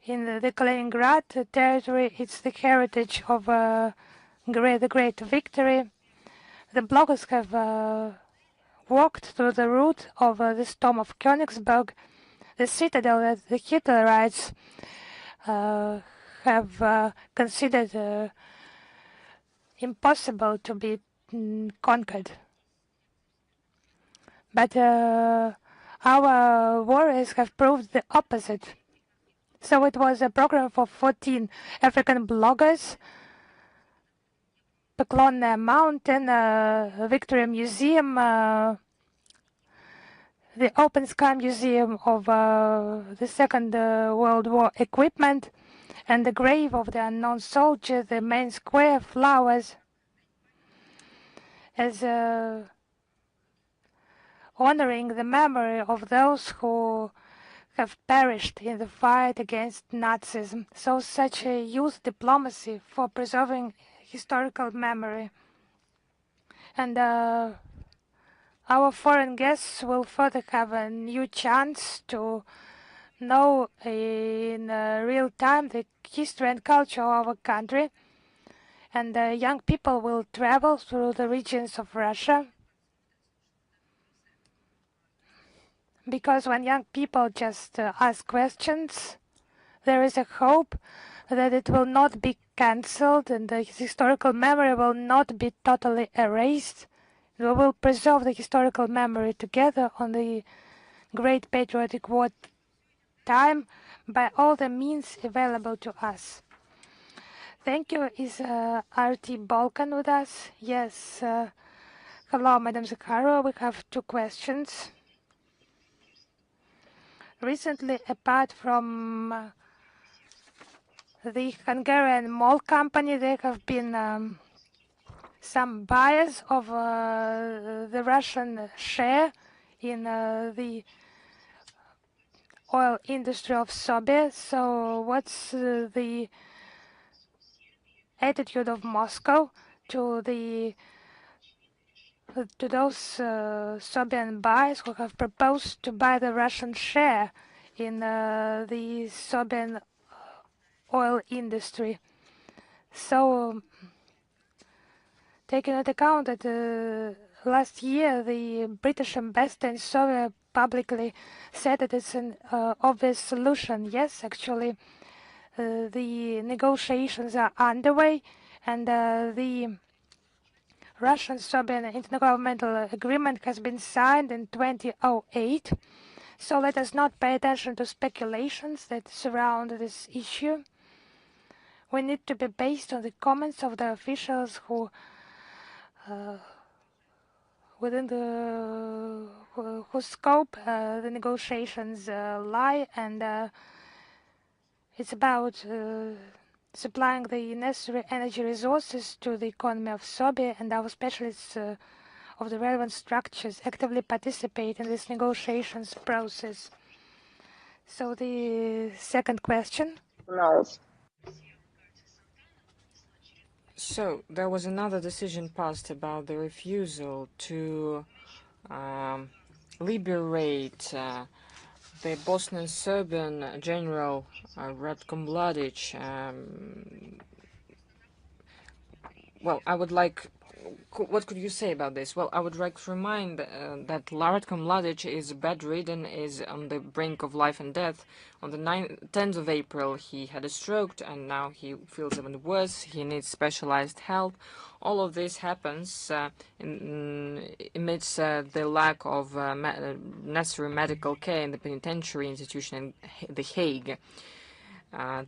the Kaliningrad territory. It's the heritage of the Great Victory. The bloggers have walked through the route of the storm of Königsberg, the citadel that the Hitlerites have considered impossible to be conquered. But our warriors have proved the opposite. So it was a program for 14 African bloggers, Poklonная Mountain, Victory Museum, the Open Sky Museum of the Second World War equipment, and the grave of the unknown soldier, the main square, flowers, as honoring the memory of those who have perished in the fight against Nazism. So such a youth diplomacy for preserving historical memory. And our foreign guests will further have a new chance to know in real time the history and culture of our country. And young people will travel through the regions of Russia. Because when young people just ask questions, there is a hope that it will not be cancelled and the historical memory will not be totally erased. We will preserve the historical memory together on the Great Patriotic War time by all the means available to us. Thank you. Is R.T. Balkan with us? Yes. Hello, Madam Zakharova. We have two questions. Recently, apart from the Hungarian mall company, there have been some buyers of the Russian share in the oil industry of Serbia. So what's the attitude of Moscow to those Serbian buyers who have proposed to buy the Russian share in the Serbian oil industry? So taking into account that last year the British ambassador in Serbia publicly said that it's an obvious solution. Yes, actually, the negotiations are underway, and the Russian-Serbian intergovernmental agreement has been signed in 2008. So let us not pay attention to speculations that surround this issue. We need to be based on the comments of the officials who within the whose scope the negotiations lie, and it's about supplying the necessary energy resources to the economy of Serbia, and our specialists of the relevant structures actively participate in this negotiations process. So the second question. So there was another decision passed about the refusal to liberate the Bosnian Serbian general Ratko Mladic. Well, I would like, what could you say about this? Well, I would like to remind that Ratko Mladic is bedridden, is on the brink of life and death. On the 10th of April, he had a stroke, and now he feels even worse. He needs specialized help. All of this happens amidst the lack of necessary medical care in the penitentiary institution in The Hague.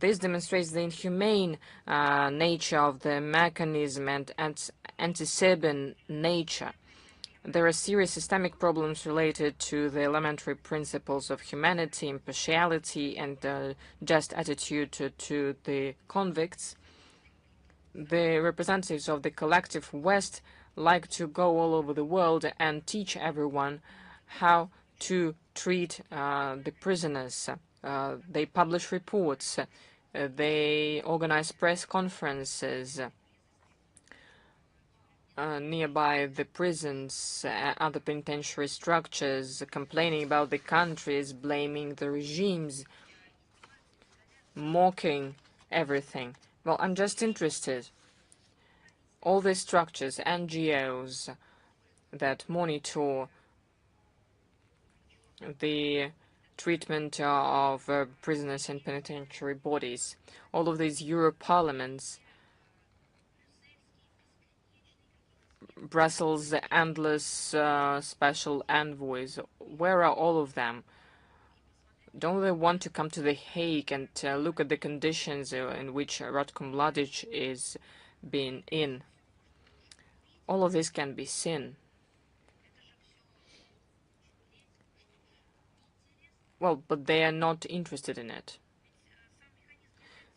This demonstrates the inhumane nature of the mechanism and anti-Serbian nature. There are serious systemic problems related to the elementary principles of humanity, impartiality, and just attitude to the convicts. The representatives of the collective West like to go all over the world and teach everyone how to treat the prisoners. They publish reports, they organize press conferences nearby the prisons, other penitentiary structures, complaining about the countries, blaming the regimes, mocking everything. Well, I'm just interested. All these structures, NGOs that monitor the treatment of prisoners in penitentiary bodies, all of these Euro parliaments, Brussels endless special envoys, where are all of them? Don't they want to come to The Hague and look at the conditions in which Ratko Mladic is being in? All of this can be seen. Well, but they are not interested in it.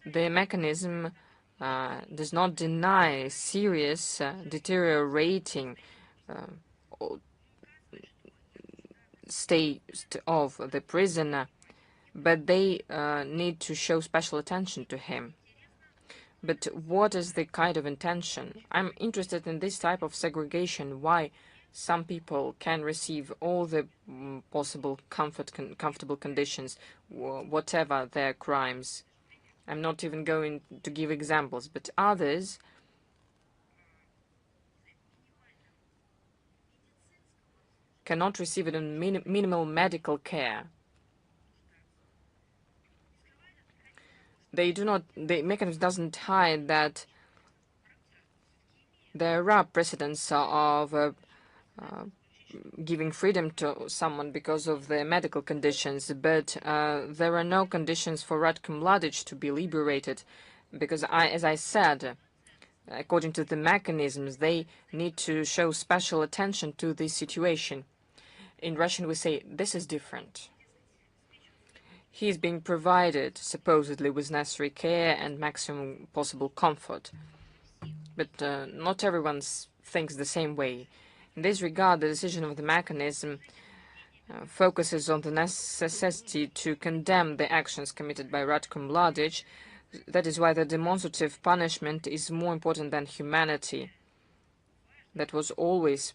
The mechanism does not deny serious deteriorating state of the prisoner, but they need to show special attention to him. But what is the kind of intention? I'm interested in this type of segregation, why some people can receive all the possible comfortable conditions, whatever their crimes. I'm not even going to give examples, but others cannot receive even minimal medical care. They do not, the mechanism doesn't hide that there are precedents of giving freedom to someone because of their medical conditions, but there are no conditions for Ratko Mladic to be liberated, because as I said, according to the mechanisms, they need to show special attention to this situation. In Russian, we say, this is different. He is being provided, supposedly, with necessary care and maximum possible comfort. But not everyone thinks the same way. In this regard, the decision of the mechanism focuses on the necessity to condemn the actions committed by Ratko Mladic. That is why the demonstrative punishment is more important than humanity. That was always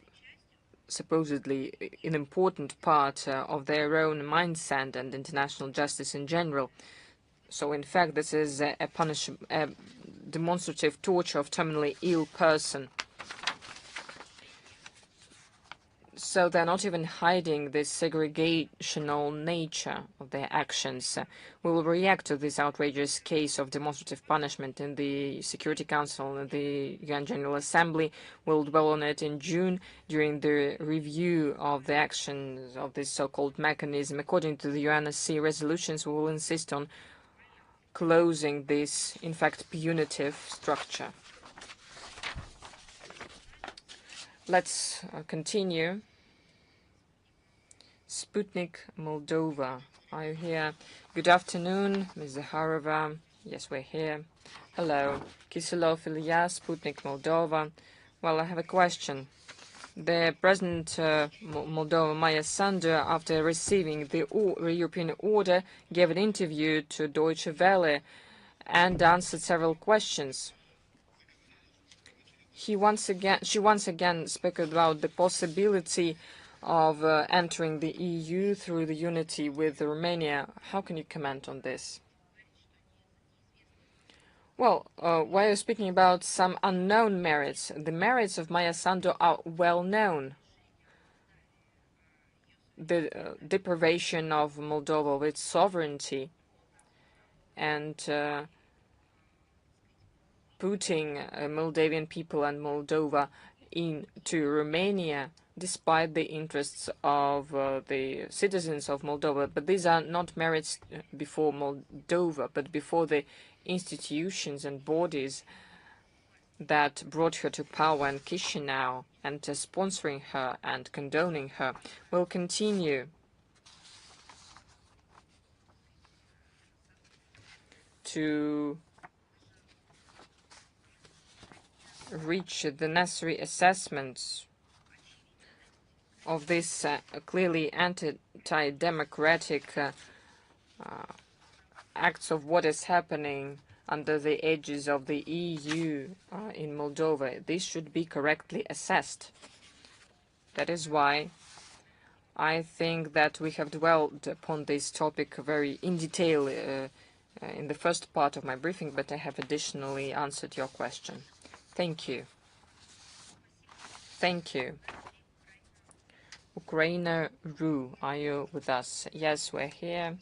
supposedly an important part of their own mindset and international justice in general. So, in fact, this is a demonstrative torture of terminally ill person. So they're not even hiding this segregational nature of their actions. We will react to this outrageous case of demonstrative punishment in the Security Council and the UN General Assembly. We'll dwell on it in June during the review of the actions of this so-called mechanism. According to the UNSC resolutions, we will insist on closing this, in fact, punitive structure. Let's continue. Sputnik, Moldova. Are you here? Good afternoon, Ms. Zakharova. Yes, we're here. Hello. Kisilov Ilya, Sputnik, Moldova. Well, I have a question. The President of Moldova, Maya Sandu, after receiving the European order, gave an interview to Deutsche Welle and answered several questions. She once again spoke about the possibility of entering the EU through the unity with Romania. How can you comment on this? Well, while you're speaking about some unknown merits, the merits of Maya Sandu are well known. The deprivation of Moldova of its sovereignty and putting Moldavian people and Moldova into Romania despite the interests of the citizens of Moldova. But these are not merits before Moldova, but before the institutions and bodies that brought her to power in Chisinau, and sponsoring her and condoning her will continue to reach the necessary assessments of this clearly anti-democratic acts of what is happening under the edges of the EU in Moldova. This should be correctly assessed. That is why I think that we have dwelled upon this topic very in detail in the first part of my briefing, but I have additionally answered your question. Thank you. Thank you. Ukraina Ru, are you with us? Yes, we're here.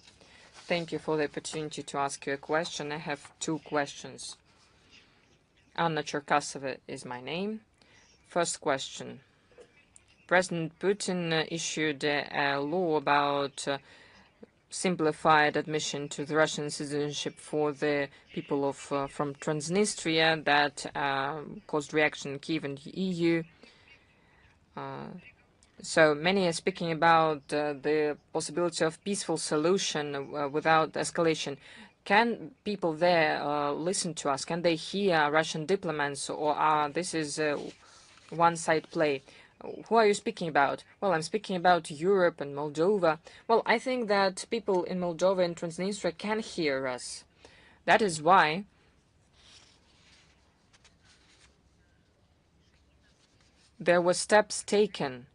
Thank you for the opportunity to ask you a question. I have two questions. Anna Cherkasova is my name. First question. President Putin issued a law about simplified admission to the Russian citizenship for the people of from Transnistria that caused reaction in Kyiv and the EU. So many are speaking about the possibility of peaceful solution without escalation. Can people there listen to us? Can they hear Russian diplomats, or this is one-side play? Who are you speaking about? Well, I'm speaking about Europe and Moldova. Well, I think that people in Moldova and Transnistria can hear us. That is why there were steps taken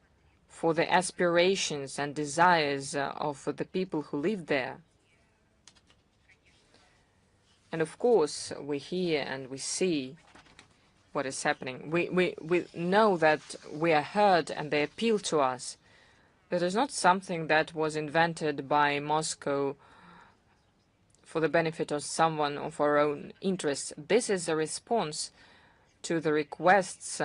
for the aspirations and desires of the people who live there. And of course, we hear and we see what is happening. We know that we are heard and they appeal to us. That is not something that was invented by Moscow for the benefit of someone of our own interests. This is a response to the requests,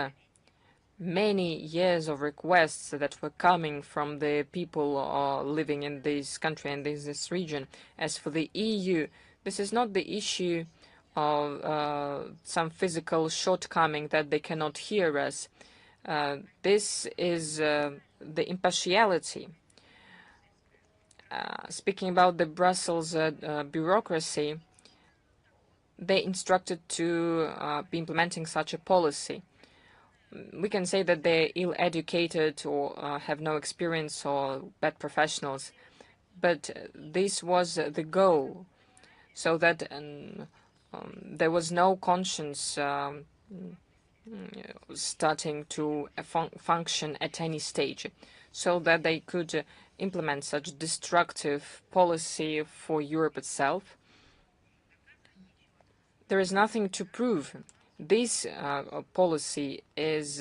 many years of requests that were coming from the people living in this country and this region. As for the EU, this is not the issue of some physical shortcoming that they cannot hear us. This is the impartiality. Speaking about the Brussels bureaucracy, they instructed to be implementing such a policy. We can say that they're ill-educated or have no experience or bad professionals, but this was the goal, so that there was no conscience starting to function at any stage, so that they could implement such destructive policy for Europe itself. There is nothing to prove. This policy is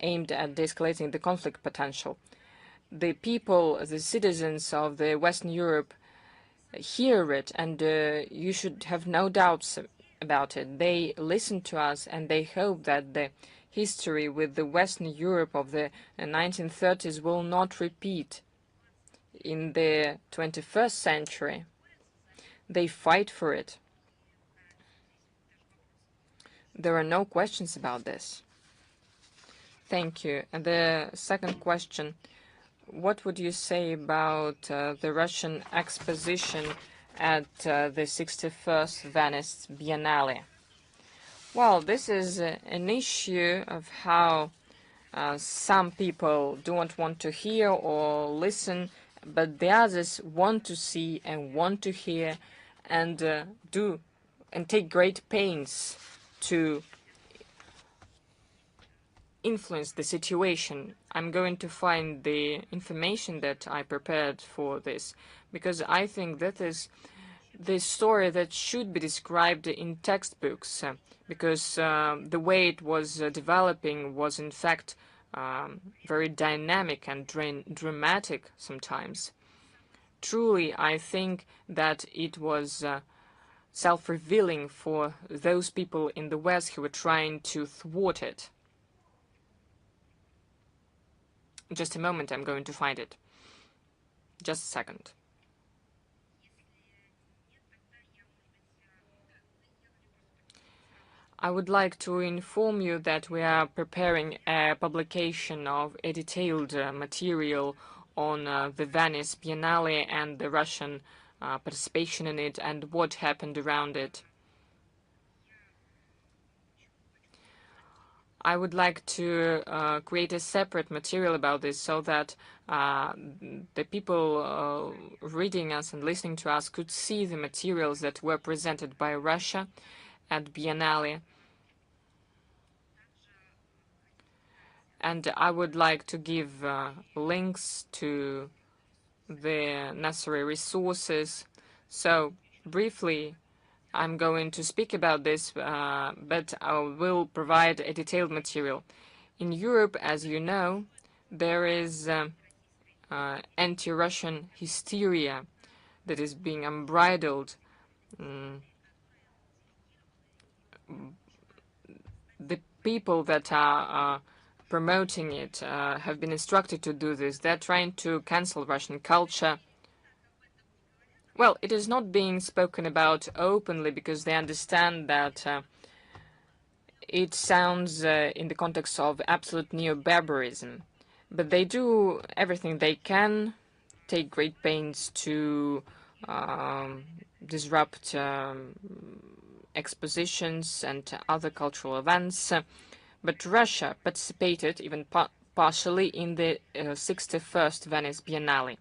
aimed at de-escalating the conflict potential. The people, the citizens of the Western Europe hear it, and you should have no doubts about it. They listen to us, and they hope that the history with the Western Europe of the 1930s will not repeat in the 21st century. They fight for it. There are no questions about this. Thank you. And the second question, what would you say about the Russian exposition at the 61st Venice Biennale? Well, this is an issue of how some people don't want to hear or listen, but the others want to see and want to hear, and do and take great pains to influence the situation. I'm going to find the information that I prepared for this, because I think that is the story that should be described in textbooks, because the way it was developing was in fact very dynamic and dramatic sometimes. Truly, I think that it was self-revealing for those people in the West who were trying to thwart it. Just a moment, I'm going to find it. Just a second. I would like to inform you that we are preparing a publication of a detailed material on the Venice Biennale and the Russian participation in it and what happened around it. I would like to create a separate material about this so that the people reading us and listening to us could see the materials that were presented by Russia at Biennale. And I would like to give links to the necessary resources. So briefly, I'm going to speak about this, but I will provide a detailed material. In Europe, as you know, there is anti-Russian hysteria that is being unbridled. The people that are promoting it have been instructed to do this. They're trying to cancel Russian culture. Well, it is not being spoken about openly because they understand that it sounds in the context of absolute neo-barbarism. But they do everything they can, take great pains to disrupt expositions and other cultural events. But Russia participated, even partially, in the 61st Venice Biennale.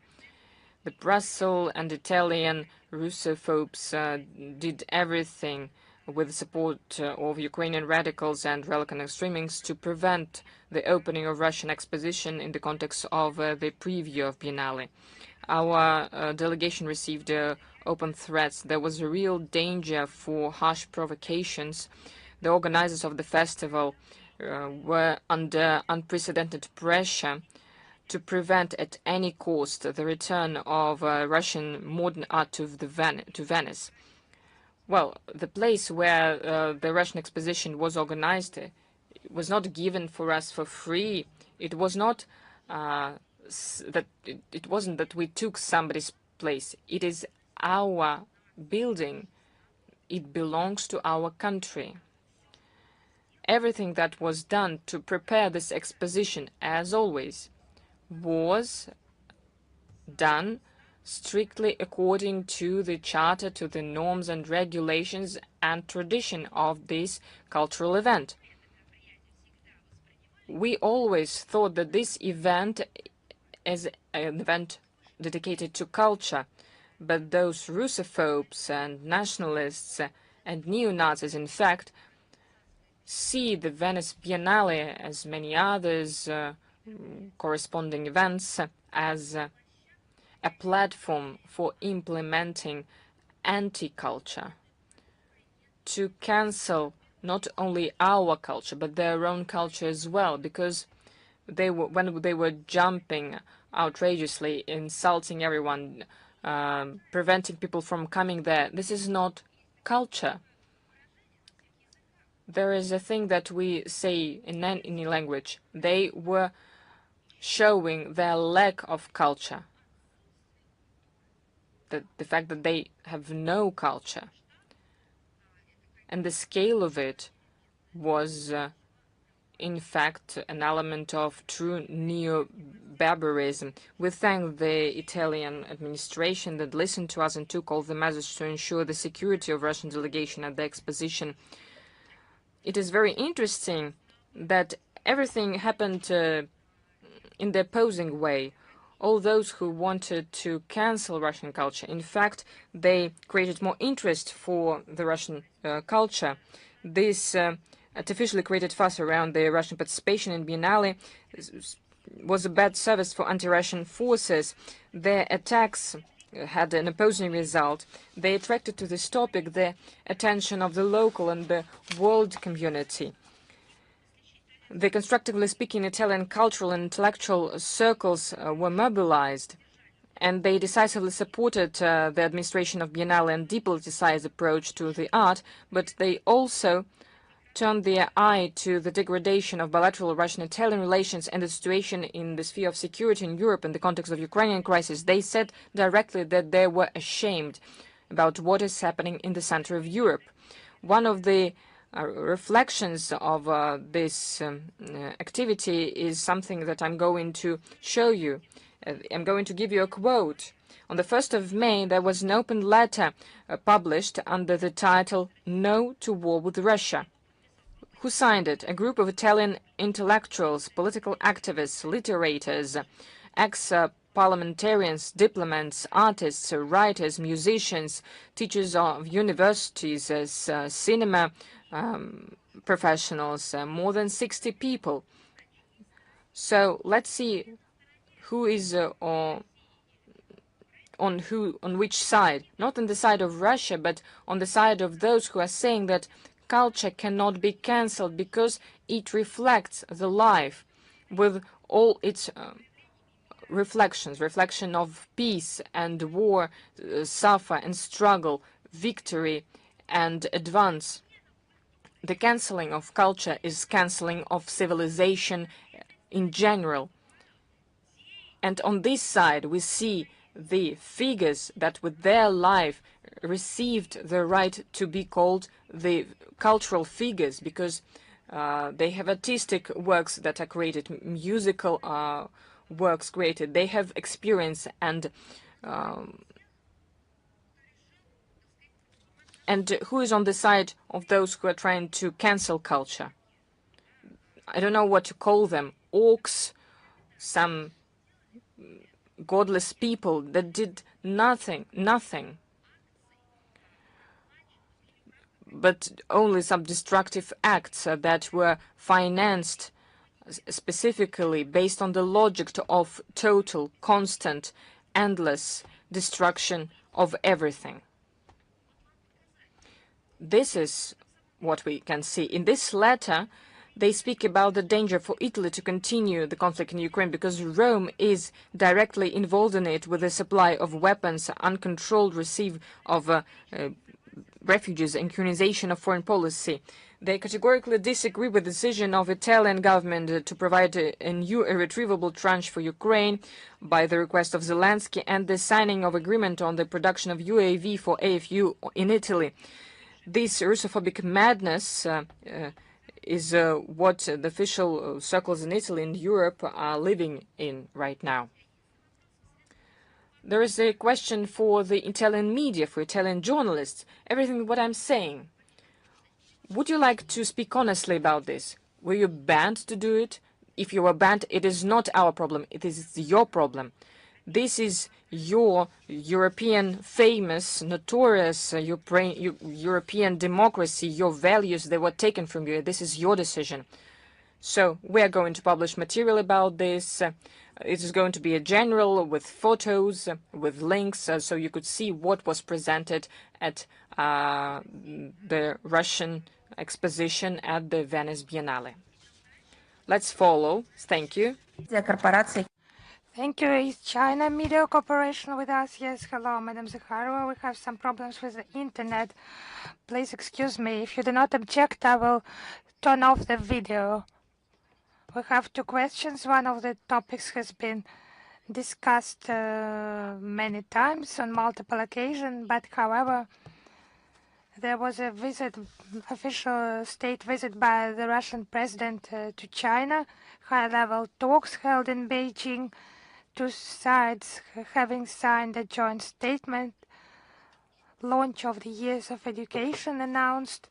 The Brussels and Italian Russophobes did everything with the support of Ukrainian radicals and Relican extremists to prevent the opening of Russian exposition in the context of the preview of Biennale. Our delegation received open threats. There was a real danger for harsh provocations. The organizers of the festival were under unprecedented pressure to prevent at any cost the return of Russian modern art to Venice. Well, the place where the Russian exposition was organized was not given for us for free. It was not it wasn't that we took somebody's place. It is our building. It belongs to our country. Everything that was done to prepare this exposition, as always, was done strictly according to the charter, to the norms and regulations and tradition of this cultural event. We always thought that this event is an event dedicated to culture, but those Russophobes and nationalists and neo-Nazis, in fact, see the Venice Biennale, as many others corresponding events, as a platform for implementing anti-culture, to cancel not only our culture, but their own culture as well, because when they were jumping outrageously, insulting everyone, preventing people from coming there, this is not culture. There is a thing that we say in any language. They were showing their lack of culture, the fact that they have no culture. And the scale of it was, in fact, an element of true neo-barbarism. We thank the Italian administration that listened to us and took all the measures to ensure the security of Russian delegation at the exposition. It is very interesting that everything happened in the opposing way. All those who wanted to cancel Russian culture, in fact, they created more interest for the Russian culture. This artificially created fuss around the Russian participation in Biennale was a bad service for anti-Russian forces. Their attacks had an opposing result. They attracted to this topic the attention of the local and the world community. The constructively speaking Italian cultural and intellectual circles were mobilized, and they decisively supported the administration of Biennale and depoliticized approach to the art, but they also turned their eye to the degradation of bilateral Russian-Italian relations and the situation in the sphere of security in Europe in the context of Ukrainian crisis. They said directly that they were ashamed about what is happening in the center of Europe. One of the reflections of this activity is something that I'm going to show you. I'm going to give you a quote. On the 1st of May, there was an open letter published under the title "No to War with Russia." Who signed it? A group of Italian intellectuals, political activists, literators, ex-parliamentarians, diplomats, artists, writers, musicians, teachers of universities, cinema professionals, more than 60 people. So let's see who is on which side. Not on the side of Russia, but on the side of those who are saying that culture cannot be cancelled because it reflects the life with all its reflection of peace and war, suffer and struggle, victory and advance. The cancelling of culture is cancelling of civilization in general. And on this side, we see the figures that with their life received the right to be called the cultural figures because they have artistic works that are created, musical works created. They have experience and who is on the side of those who are trying to cancel culture? I don't know what to call them. Orcs, some godless people that did nothing, but only some destructive acts that were financed specifically based on the logic of total, constant, endless destruction of everything. This is what we can see. In this letter, they speak about the danger for Italy to continue the conflict in Ukraine because Rome is directly involved in it with the supply of weapons, uncontrolled receive of refugees, and Ukrainization of foreign policy. They categorically disagree with the decision of Italian government to provide a new irretrievable tranche for Ukraine by the request of Zelensky and the signing of agreement on the production of UAV for AFU in Italy. This Russophobic madness is what the official circles in Italy and Europe are living in right now. There is a question for the Italian media, for Italian journalists. Everything what I'm saying. Would you like to speak honestly about this? Were you banned to do it? If you were banned, it is not our problem. It is your problem. This is your European famous, notorious European democracy, your values, they were taken from you. This is your decision. So we are going to publish material about this. It is going to be a general with photos, with links, so you could see what was presented at the Russian exposition at the Venice Biennale. Let's follow. Thank you. Thank you. Is China Media Corporation with us? Yes, hello, Madam Zakharova. We have some problems with the internet. Please excuse me. If you do not object, I will turn off the video. We have two questions. One of the topics has been discussed many times on multiple occasions, but however, there was a visit, official state visit by the Russian president to China, high-level talks held in Beijing, two sides having signed a joint statement, launch of the years of education announced.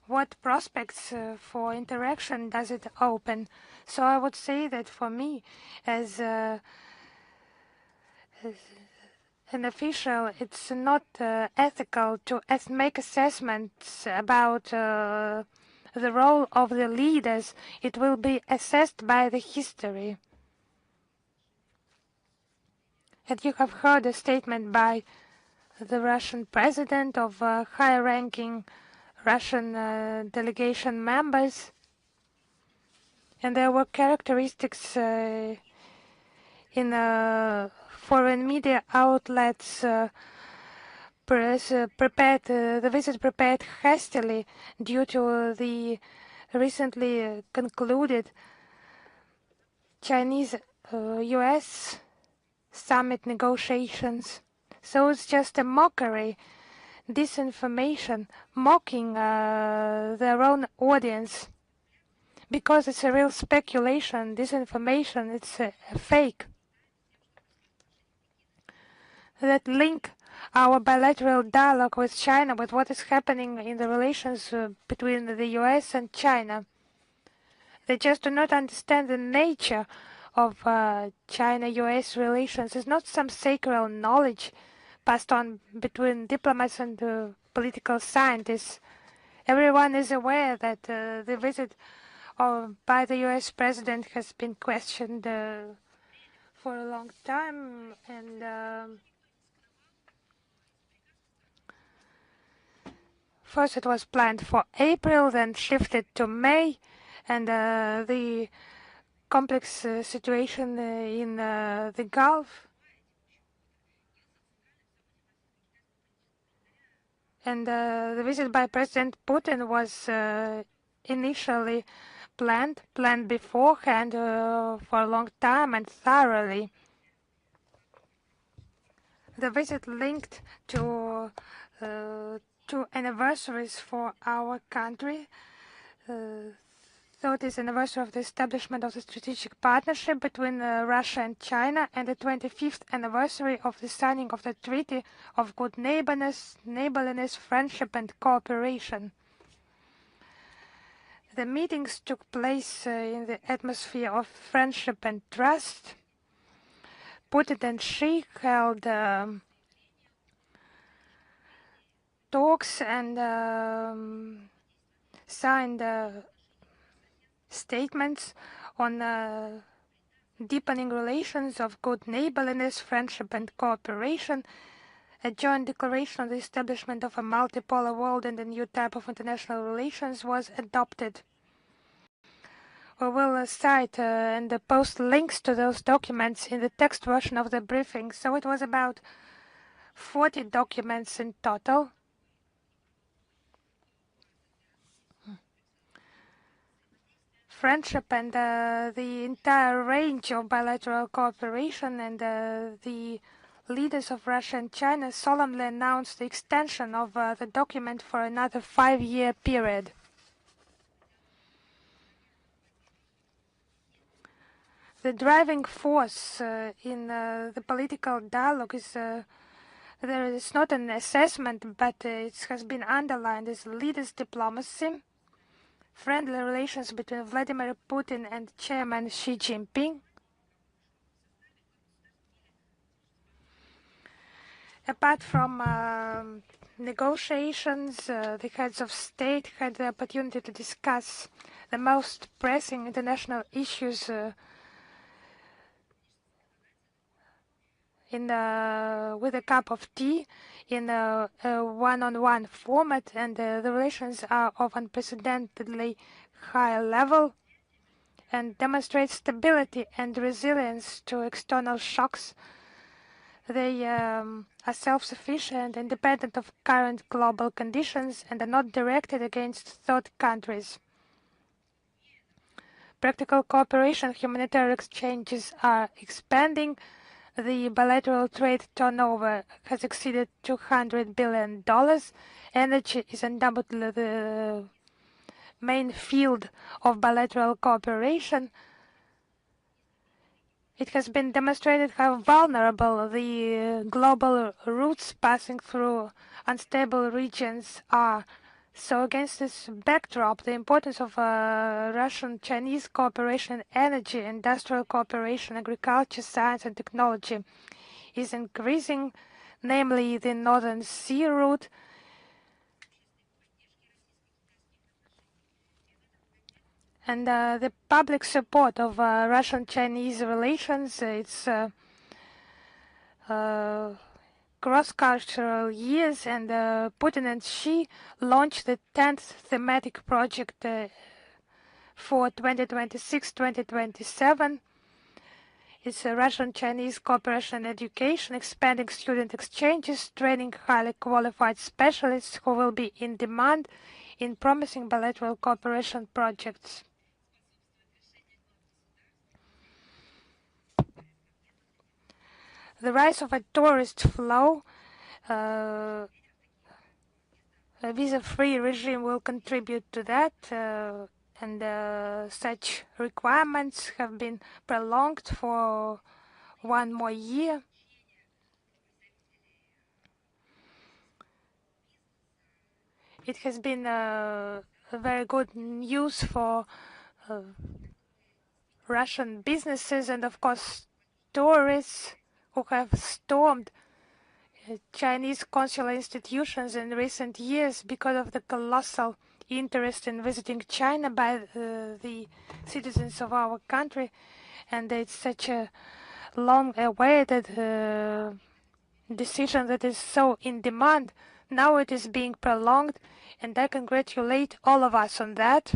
What prospects for interaction does it open? So I would say that for me, as an official, it's not ethical to make assessments about the role of the leaders. It will be assessed by the history. And you have heard a statement by the Russian president of high-ranking Russian delegation members. And there were characteristics in foreign media outlets the visit prepared hastily due to the recently concluded Chinese-US summit negotiations. So it's just a mockery, disinformation, mocking their own audience. Because it's a real speculation, disinformation, it's a fake. That link our bilateral dialogue with China with what is happening in the relations between the US and China. They just do not understand the nature of China-US relations. It's not some sacred knowledge passed on between diplomats and political scientists. Everyone is aware that the visit by the US president has been questioned for a long time, and first it was planned for April, then shifted to May, and the complex situation in the Gulf and the visit by President Putin was initially planned beforehand for a long time and thoroughly. The visit linked to 2 anniversaries for our country. 30th anniversary of the establishment of the strategic partnership between Russia and China, and the 25th anniversary of the signing of the Treaty of Good Neighborliness, Friendship and Cooperation. The meetings took place in the atmosphere of friendship and trust. Putin and Xi held talks and signed statements on deepening relations of good neighborliness, friendship and cooperation. A joint declaration on the establishment of a multipolar world and a new type of international relations was adopted. We will cite and post links to those documents in the text version of the briefing. So it was about 40 documents in total. Friendship and the entire range of bilateral cooperation, and the leaders of Russia and China solemnly announced the extension of the document for another 5-year period. The driving force in the political dialogue is there is not an assessment, but it has been underlined as leaders' diplomacy, friendly relations between Vladimir Putin and Chairman Xi Jinping, apart from negotiations, the heads of state had the opportunity to discuss the most pressing international issues with a cup of tea in a one-on-one format, and the relations are of unprecedentedly high level and demonstrate stability and resilience to external shocks. They are self-sufficient, independent of current global conditions, and are not directed against third countries. Practical cooperation, humanitarian exchanges are expanding. The bilateral trade turnover has exceeded $200 billion. Energy is undoubtedly the main field of bilateral cooperation. It has been demonstrated how vulnerable the global routes passing through unstable regions are. So against this backdrop, the importance of Russian-Chinese cooperation in energy, industrial cooperation, agriculture, science and technology is increasing, namely the Northern Sea route, and the public support of Russian-Chinese relations. It's cross-cultural years, and Putin and Xi launched the 10th thematic project for 2026-2027. It's a Russian-Chinese cooperation and education, expanding student exchanges, training highly qualified specialists who will be in demand in promising bilateral cooperation projects. The rise of a tourist flow, a visa-free regime will contribute to that, and such requirements have been prolonged for 1 more year. It has been a very good news for Russian businesses and, of course, tourists who have stormed Chinese consular institutions in recent years because of the colossal interest in visiting China by the citizens of our country, and it's such a long-awaited decision that is so in demand. Now it is being prolonged, and I congratulate all of us on that.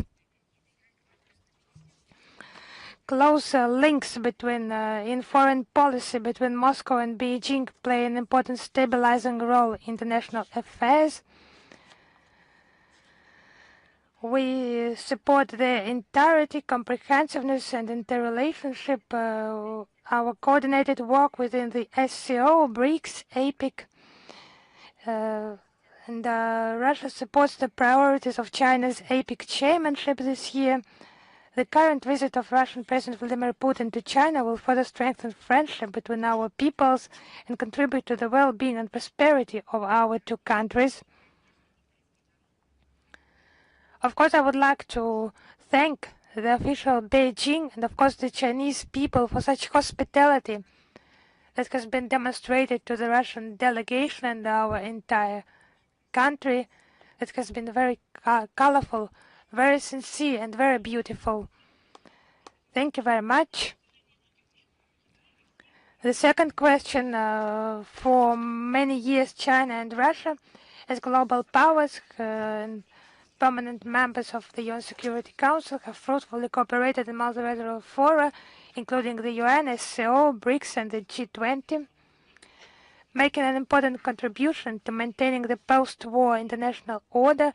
Close links between in foreign policy between Moscow and Beijing play an important stabilizing role in international affairs. We support the entirety, comprehensiveness, and interrelationship. Our coordinated work within the SCO, BRICS, APEC, and Russia supports the priorities of China's APEC chairmanship this year. The current visit of Russian President Vladimir Putin to China will further strengthen friendship between our peoples and contribute to the well-being and prosperity of our two countries. Of course, I would like to thank the official Beijing and, of course, the Chinese people for such hospitality that has been demonstrated to the Russian delegation and our entire country. It has been very colorful, very sincere, and very beautiful. Thank you very much. The second question, for many years, China and Russia, as global powers and permanent members of the UN Security Council, have fruitfully cooperated in multilateral fora, including the UN, SCO, BRICS, and the G20, making an important contribution to maintaining the post-war international order.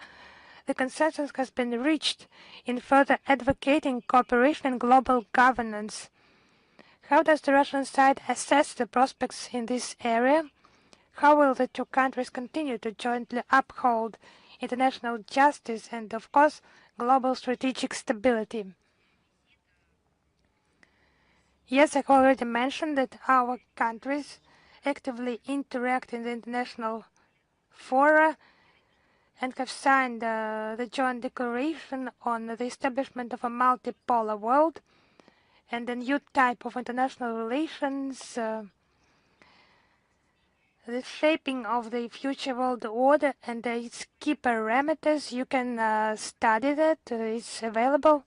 The consensus has been reached in further advocating cooperation in global governance. How does the Russian side assess the prospects in this area? How will the two countries continue to jointly uphold international justice and, of course, global strategic stability? Yes, I already mentioned that our countries actively interact in the international fora and have signed the joint declaration on the establishment of a multipolar world and a new type of international relations, the shaping of the future world order and its key parameters. You can study that. It's available.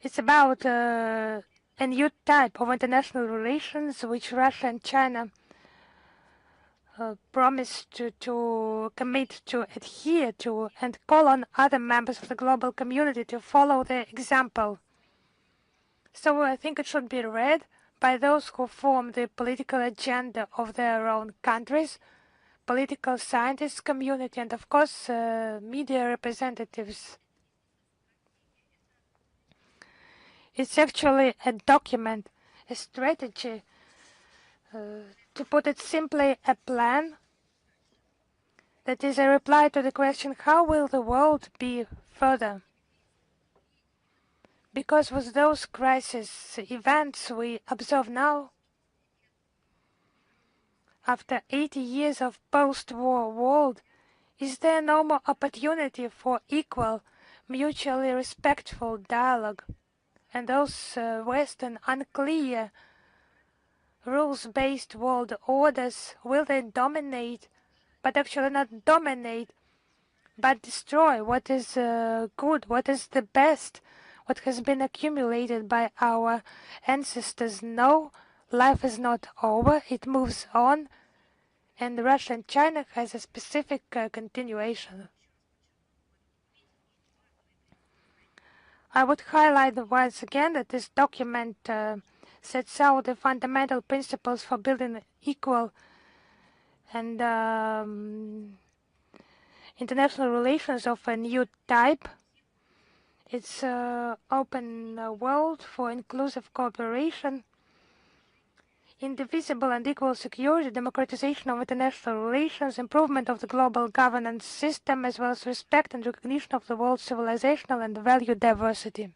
It's about a new type of international relations which Russia and China promise to commit to adhere to, and call on other members of the global community to follow their example. So I think it should be read by those who form the political agenda of their own countries, political scientists community, and of course media representatives. It's actually a document, a strategy, to put it simply, a plan that is a reply to the question, how will the world be further? Because with those crisis events we observe now, after 80 years of post-war world, is there no more opportunity for equal, mutually respectful dialogue? And those Western unclear rules-based world orders, will they dominate, but actually not dominate, but destroy what is good, what is the best, what has been accumulated by our ancestors. No, life is not over, it moves on, and Russia and China has a specific continuation. I would highlight once again that this document sets out the fundamental principles for building equal and international relations of a new type. It's an open world for inclusive cooperation, indivisible and equal security, democratization of international relations, improvement of the global governance system, as well as respect and recognition of the world's civilizational and value diversity.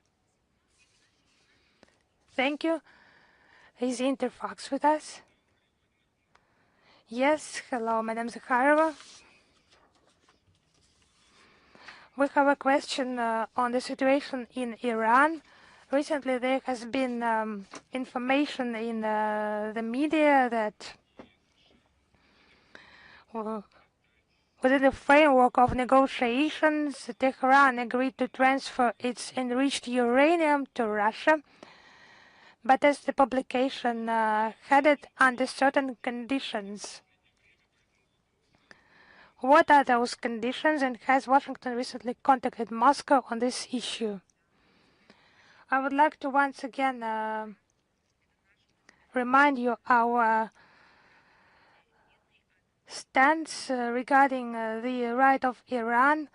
Thank you. Is Interfax with us? Yes, hello, Madam Zakharova. We have a question on the situation in Iran. Recently, there has been information in the media that within the framework of negotiations, Tehran agreed to transfer its enriched uranium to Russia, but as the publication had it under certain conditions. What are those conditions, and has Washington recently contacted Moscow on this issue? I would like to once again remind you our stance regarding the right of Iran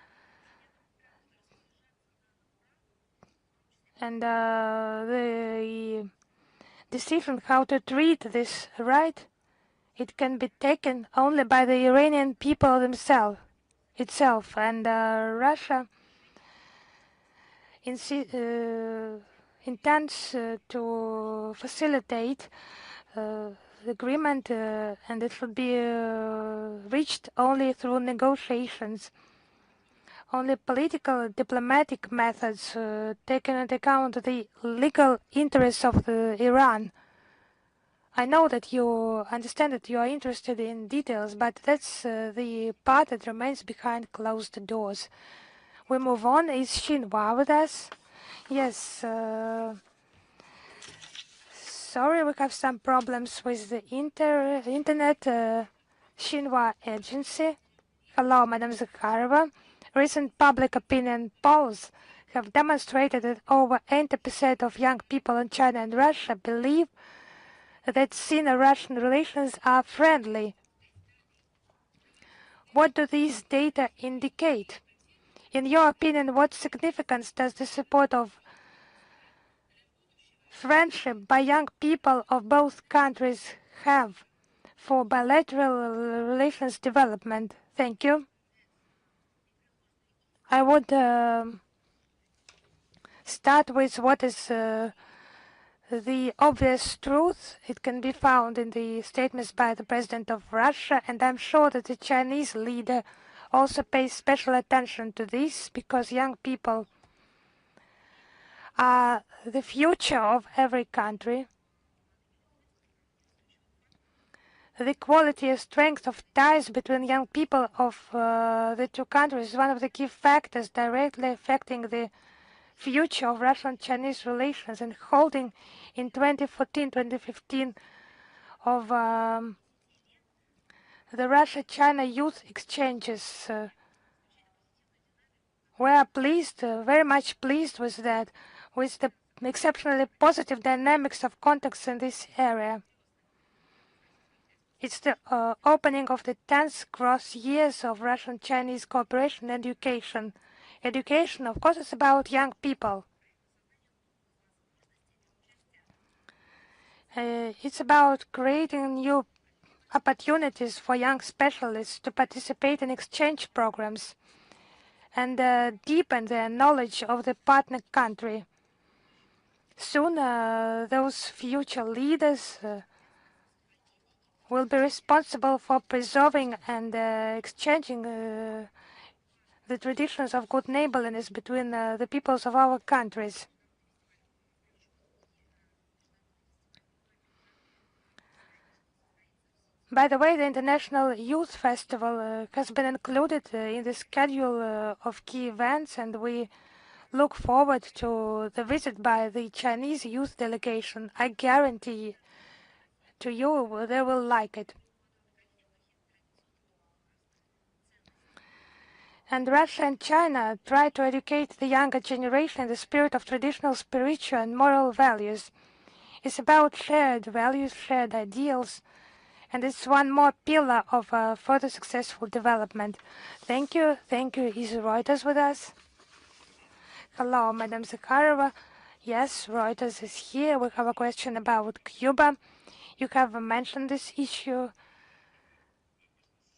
and the decision how to treat this right. It can be taken only by the Iranian people themselves, and Russia intends to facilitate the agreement, and it should be reached only through negotiations. Only political, diplomatic methods taking into account the legal interests of Iran. I know that you understand that you are interested in details, but that's the part that remains behind closed doors. We move on. Is Xinhua with us? Yes. Sorry, we have some problems with the internet. Xinhua agency. Hello, Madam Zakharova. Recent public opinion polls have demonstrated that over 80% of young people in China and Russia believe that Sino-Russian relations are friendly. What do these data indicate? In your opinion, what significance does the support of friendship by young people of both countries have for bilateral relations development? Thank you. I would start with what is the obvious truth. It can be found in the statements by the President of Russia, and I'm sure that the Chinese leader also pays special attention to this, because young people are the future of every country. The quality and strength of ties between young people of the two countries is one of the key factors directly affecting the future of Russian-Chinese relations, and holding in 2014-2015 of the Russia-China youth exchanges. We are pleased, very much pleased with that, with the exceptionally positive dynamics of contacts in this area. It's the opening of the 10th cross years of Russian-Chinese cooperation and education. Education, of course, is about young people. It's about creating new opportunities for young specialists to participate in exchange programs and deepen their knowledge of the partner country. Soon, those future leaders will be responsible for preserving and exchanging the traditions of good neighborliness between the peoples of our countries. By the way, the International Youth Festival has been included in the schedule of key events, and we look forward to the visit by the Chinese youth delegation. I guarantee to you they will like it. And Russia and China try to educate the younger generation in the spirit of traditional spiritual and moral values. It's about shared values, shared ideals, and it's one more pillar of further successful development. Thank you. Thank you. Is Reuters with us? Hello, Madam Zakharova. Yes, Reuters is here. We have a question about Cuba. You have mentioned this issue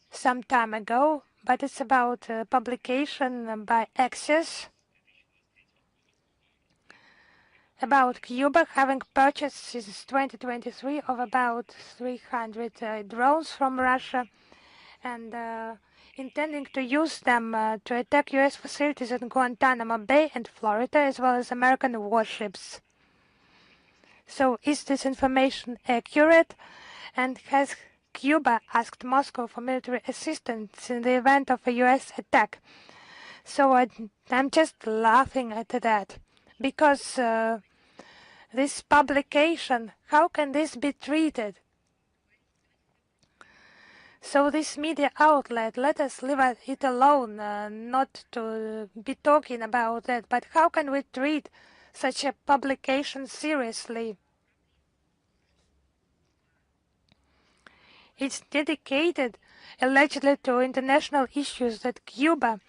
some time ago, but it's about publication by Access about Cuba having purchased since 2023 of about 300 drones from Russia and intending to use them to attack U.S. facilities in Guantanamo Bay and Florida, as well as American warships. So is this information accurate? And has Cuba asked Moscow for military assistance in the event of a U.S. attack? So I'm just laughing at that, because this publication, how can this be treated? So this media outlet, let us leave it alone, not to be talking about that, but how can we treat such a publication seriously? It's dedicated allegedly to international issues that Cuba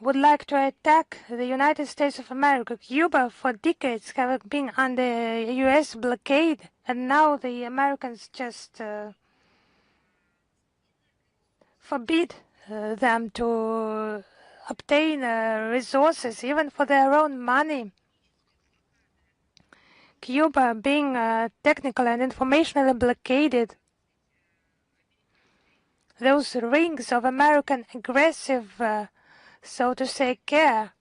would like to attack the United States of America. Cuba for decades have been under U.S. blockade, and now the Americans just forbid them to obtain resources, even for their own money. Cuba being technically and informationally blockaded, those rings of American aggressive so to say, care,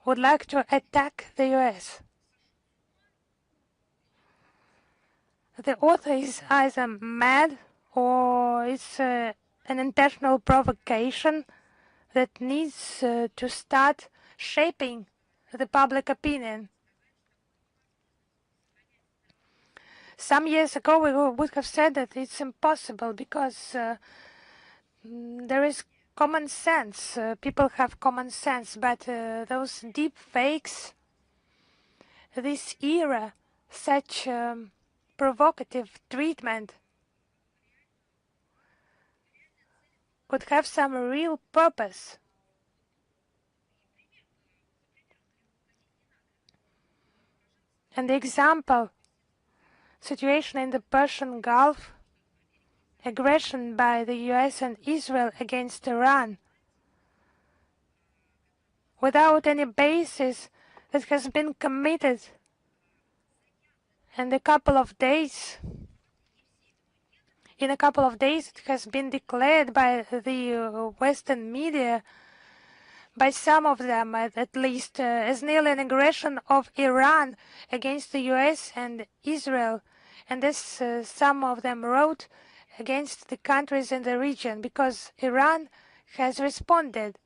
would like to attack the U.S. The author is either mad or it's an intentional provocation that needs to start shaping the public opinion. Some years ago we would have said that it's impossible because there is common sense. People have common sense, but those deep fakes, this era, such provocative treatment could have some real purpose. And the example, situation in the Persian Gulf, aggression by the US and Israel against Iran, without any basis that has been committed, and in a couple of days it has been declared by the Western media, by some of them at least, as nearly an aggression of Iran against the US and Israel, and as some of them wrote, against the countries in the region, because Iran has responded,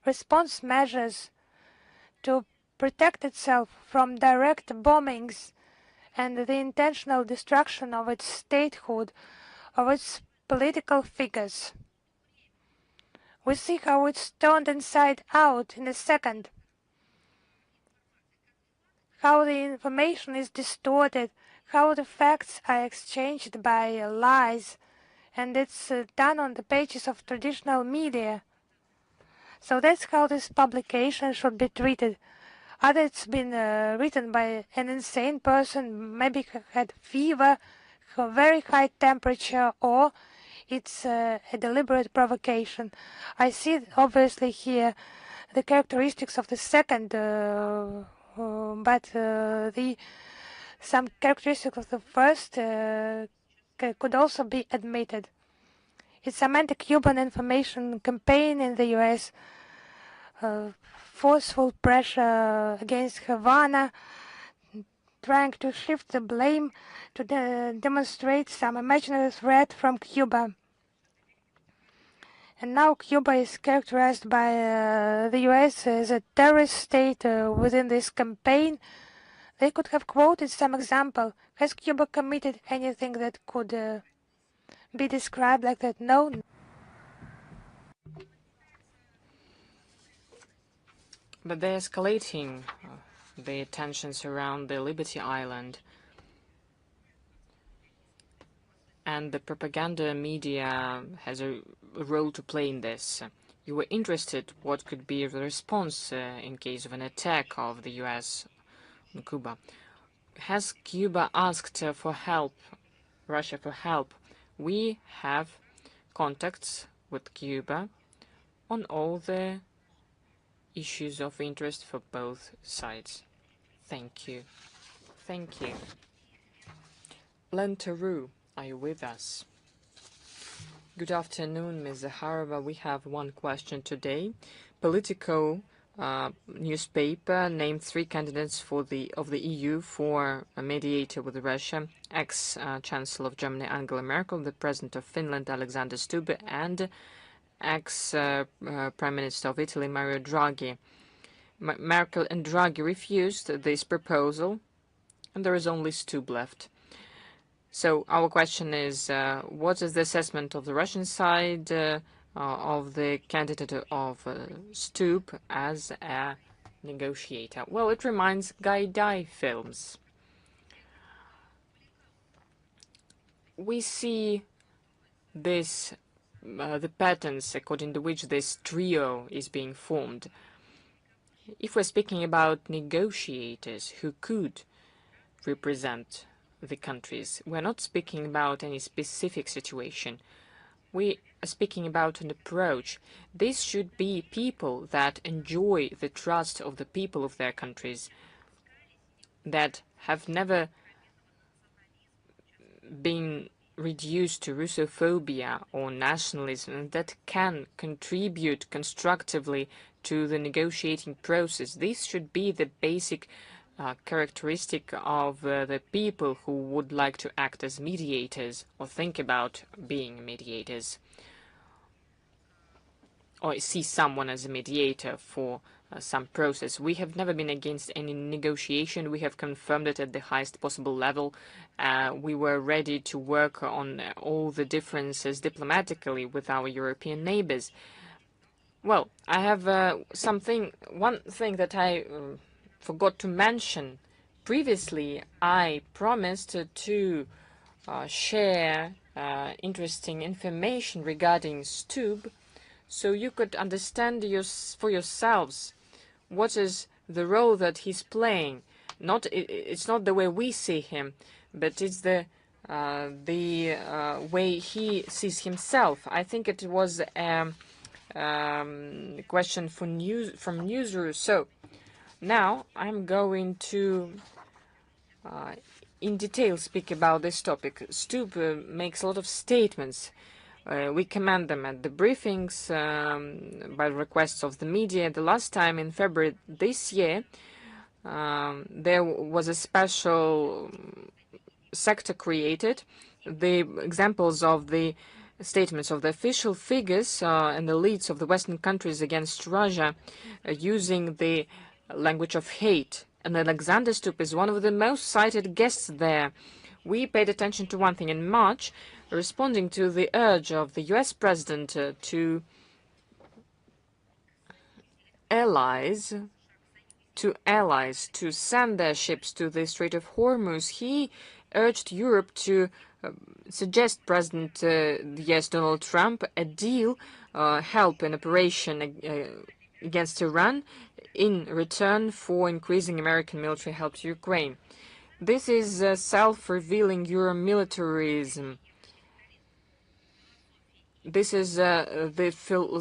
response measures to protect itself from direct bombings and the intentional destruction of its statehood, of its political figures. We see how it's turned inside out in a second, how the information is distorted, how the facts are exchanged by lies, and it's done on the pages of traditional media. So that's how this publication should be treated. Either it's been written by an insane person, maybe had fever, very high temperature, or it's a deliberate provocation. I see obviously here the characteristics of the second, but some characteristics of the first could also be admitted. It's an anti-Cuban information campaign in the U.S., forceful pressure against Havana, trying to shift the blame to demonstrate some imaginary threat from Cuba. And now Cuba is characterized by the US as a terrorist state within this campaign. They could have quoted some example. Has Cuba committed anything that could be described like that? No. But they're escalating the tensions around the Liberty Island. And the propaganda media has a role to play in this. You were interested what could be the response in case of an attack of the US on Cuba. Has Cuba asked for help, Russia for help? We have contacts with Cuba on all the issues of interest for both sides. Thank you. Thank you. Lenteru, are you with us? Good afternoon, Ms. Zakharova. We have one question today. Politico newspaper named 3 candidates of the EU for a mediator with Russia: ex-Chancellor of Germany Angela Merkel, the President of Finland Alexander Stubb, and ex-Prime Minister of Italy Mario Draghi. Merkel and Draghi refused this proposal, and there is only Stubb left. So our question is, what is the assessment of the Russian side of the candidate of Stubb as a negotiator? Well, it reminds Gaidai films. We see this, the patterns according to which this trio is being formed. If we're speaking about negotiators who could represent the countries, we're not speaking about any specific situation. We are speaking about an approach. These should be people that enjoy the trust of the people of their countries, that have never been reduced to Russophobia or nationalism, and that can contribute constructively to the negotiating process. This should be the basic characteristic of the people who would like to act as mediators or think about being mediators, or see someone as a mediator for some process. We have never been against any negotiation. We have confirmed it at the highest possible level. We were ready to work on all the differences diplomatically with our European neighbors. Well, I have one thing that I forgot to mention. Previously, I promised to share interesting information regarding Stubb, so you could understand for yourselves what is the role that he's playing. It's not the way we see him, but it's the way he sees himself. I think it was a question from Newsroom. So now I'm going to in detail speak about this topic. Stubb makes a lot of statements. We commend them at the briefings by requests of the media. The last time in February this year, there was a special sector created. The examples of the statements of the official figures and the leads of the Western countries against Russia using the language of hate. And Alexander Stubb is one of the most cited guests there. We paid attention to one thing in March, responding to the urge of the US president to allies to send their ships to the Strait of Hormuz. He urged Europe to suggest President yes, Donald Trump a deal, help an operation against Iran in return for increasing American military help to Ukraine. This is self-revealing Euromilitarism. This is the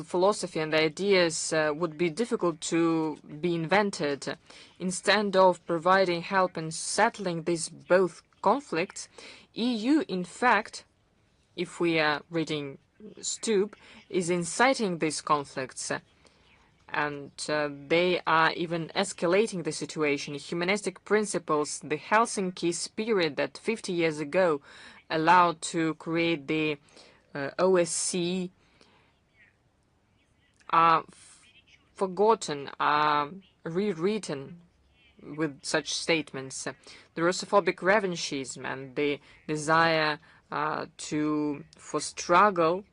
philosophy and the ideas would be difficult to be invented. Instead of providing help and settling these both conflicts, EU, in fact, if we are reading Stubb, is inciting these conflicts. And they are even escalating the situation. Humanistic principles, the Helsinki spirit that 50 years ago allowed to create the OSCE are forgotten, are rewritten with such statements. The Russophobic revanchism and the desire for struggle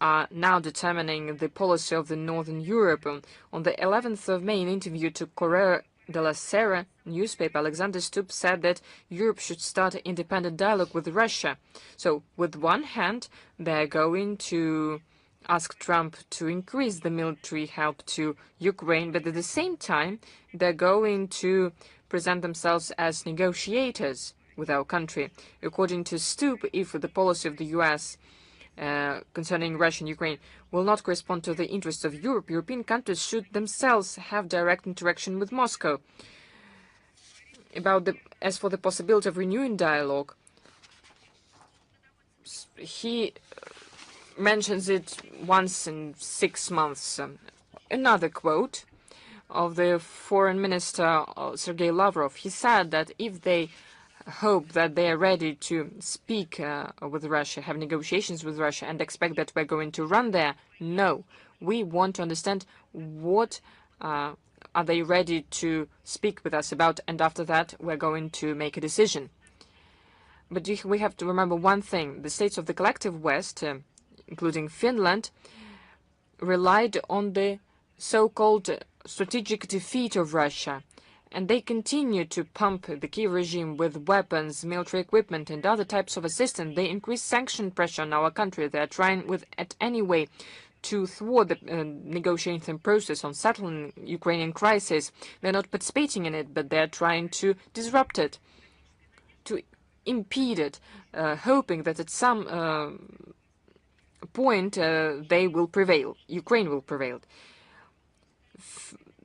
are now determining the policy of the Northern Europe. On the 11th of May, in an interview to Corriere della Sera newspaper, Alexander Stubb said that Europe should start an independent dialogue with Russia. So, with one hand, they're going to ask Trump to increase the military help to Ukraine, but at the same time, they're going to present themselves as negotiators with our country. According to Stubb, if the policy of the U.S. Concerning Russia and Ukraine will not correspond to the interests of Europe, European countries should themselves have direct interaction with Moscow. As for the possibility of renewing dialogue, he mentions it once in 6 months. Another quote of the Foreign Minister Sergei Lavrov. He said that if they hope that they are ready to speak with Russia, have negotiations with Russia, and expect that we're going to run there, no. We want to understand what are they ready to speak with us about, and after that we're going to make a decision. But we have to remember one thing. The states of the collective West, including Finland, relied on the so-called strategic defeat of Russia, and they continue to pump the Kiev regime with weapons, military equipment, and other types of assistance. They increase sanction pressure on our country. They are trying at any way to thwart the negotiating process on settling Ukrainian crisis. They're not participating in it, but they're trying to disrupt it, to impede it, hoping that at some point they will prevail. Ukraine will prevail.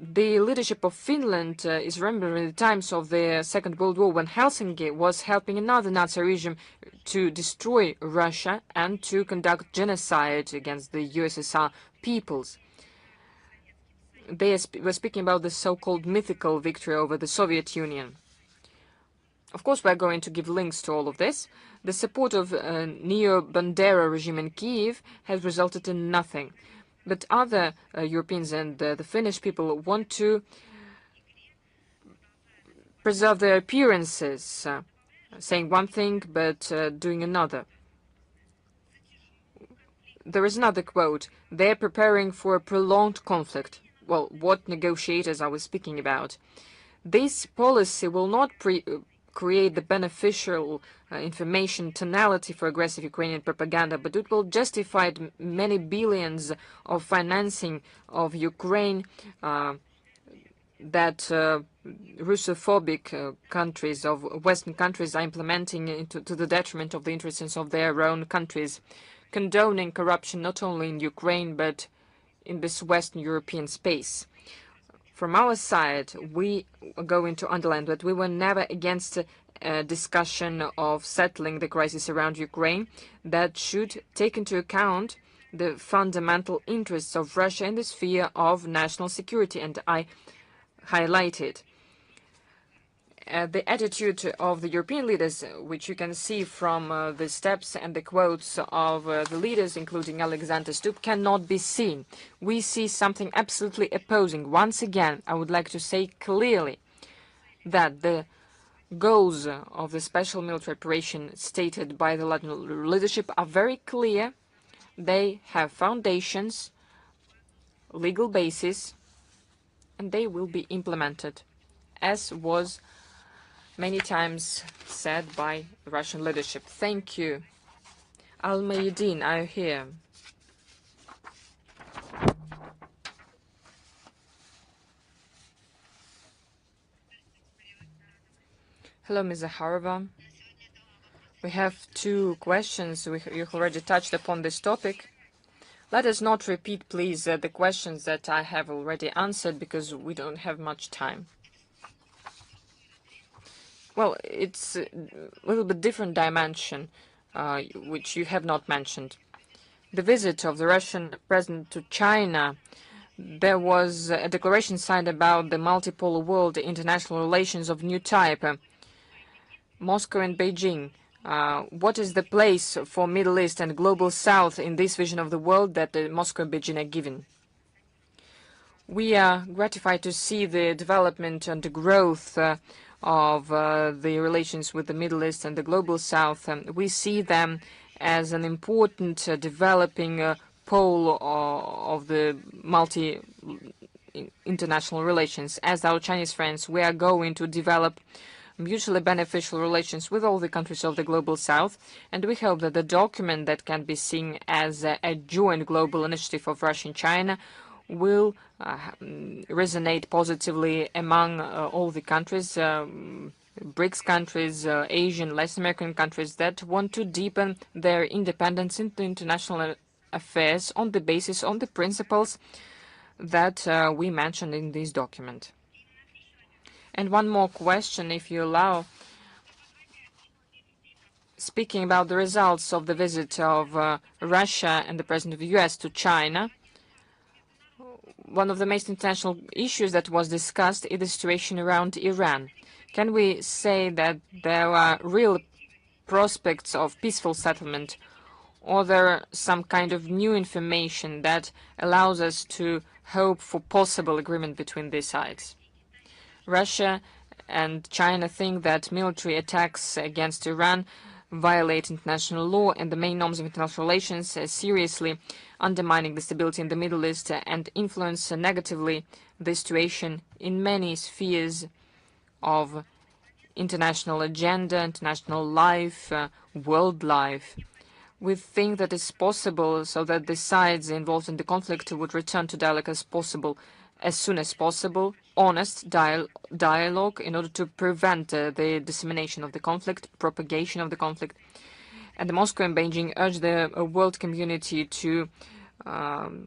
The leadership of Finland is remembering the times of the Second World War, when Helsinki was helping another Nazi regime to destroy Russia and to conduct genocide against the USSR peoples. They were speaking about the so-called mythical victory over the Soviet Union. Of course, we're going to give links to all of this. The support of Neo-Bandera regime in Kiev has resulted in nothing. But other Europeans and the Finnish people want to preserve their appearances, saying one thing but doing another. There is another quote. They're preparing for a prolonged conflict. Well, what negotiators are we speaking about? This policy will not create the beneficial information tonality for aggressive Ukrainian propaganda, but it will justify many billions of financing of Ukraine that Russophobic countries, of Western countries, are implementing to the detriment of the interests of their own countries, condoning corruption not only in Ukraine but in this Western European space. From our side, we are going to underline that we were never against a discussion of settling the crisis around Ukraine that should take into account the fundamental interests of Russia in the sphere of national security, and I highlighted the attitude of the European leaders, which you can see from the steps and the quotes of the leaders, including Alexander Stubb, cannot be seen. We see something absolutely opposing. Once again, I would like to say clearly that the goals of the special military operation stated by the Latin leadership are very clear. They have foundations, legal basis, and they will be implemented, as was many times said by the Russian leadership. Thank you. Al-Mayadin, are you here? Hello, Ms. Zakharova. We have 2 questions. You've already touched upon this topic. Let us not repeat, please, the questions that I have already answered, because we don't have much time. Well, it's a little bit different dimension, which you have not mentioned. The visit of the Russian president to China, there was a declaration signed about the multipolar world, international relations of new type. Moscow and Beijing. What is the place for Middle East and Global South in this vision of the world that Moscow and Beijing are given? We are gratified to see the development and the growth of the relations with the Middle East and the Global South. We see them as an important developing pole of the international relations. As our Chinese friends, we are going to develop mutually beneficial relations with all the countries of the Global South, and we hope that the document that can be seen as a joint global initiative of Russia and China will resonate positively among all the countries, BRICS countries, Asian, Latin American countries that want to deepen their independence into international affairs on the basis, on the principles that we mentioned in this document. And one more question, if you allow. Speaking about the results of the visit of Russia and the President of the US to China, one of the most international issues that was discussed is the situation around Iran. Can we say that there are real prospects of peaceful settlement, or there some kind of new information that allows us to hope for possible agreement between these sides? Russia and China think that military attacks against Iran violate international law and the main norms of international relations, seriously undermining the stability in the Middle East and influence negatively the situation in many spheres of international agenda, international life, world life. We think that it's possible so that the sides involved in the conflict would return to dialogue as soon as possible, honest dialogue in order to prevent the dissemination of the conflict, propagation of the conflict. And Moscow and Beijing urge the world community to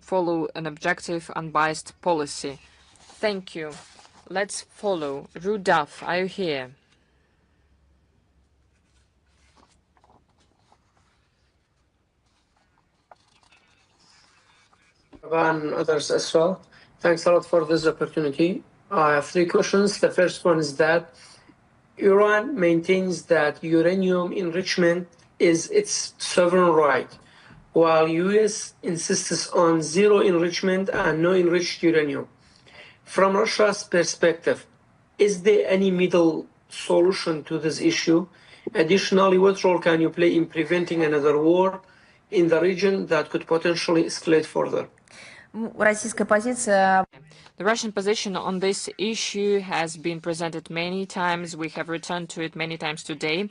follow an objective, unbiased policy. Thank you. Let's follow. Rudaf, are you here? And others as well. Thanks a lot for this opportunity. I have three questions. The first one is that Iran maintains that uranium enrichment is its sovereign right, while US insists on zero enrichment and no enriched uranium. From Russia's perspective, is there any middle solution to this issue? Additionally, what role can you play in preventing another war in the region that could potentially escalate further? The Russian position on this issue has been presented many times. We have returned to it many times today.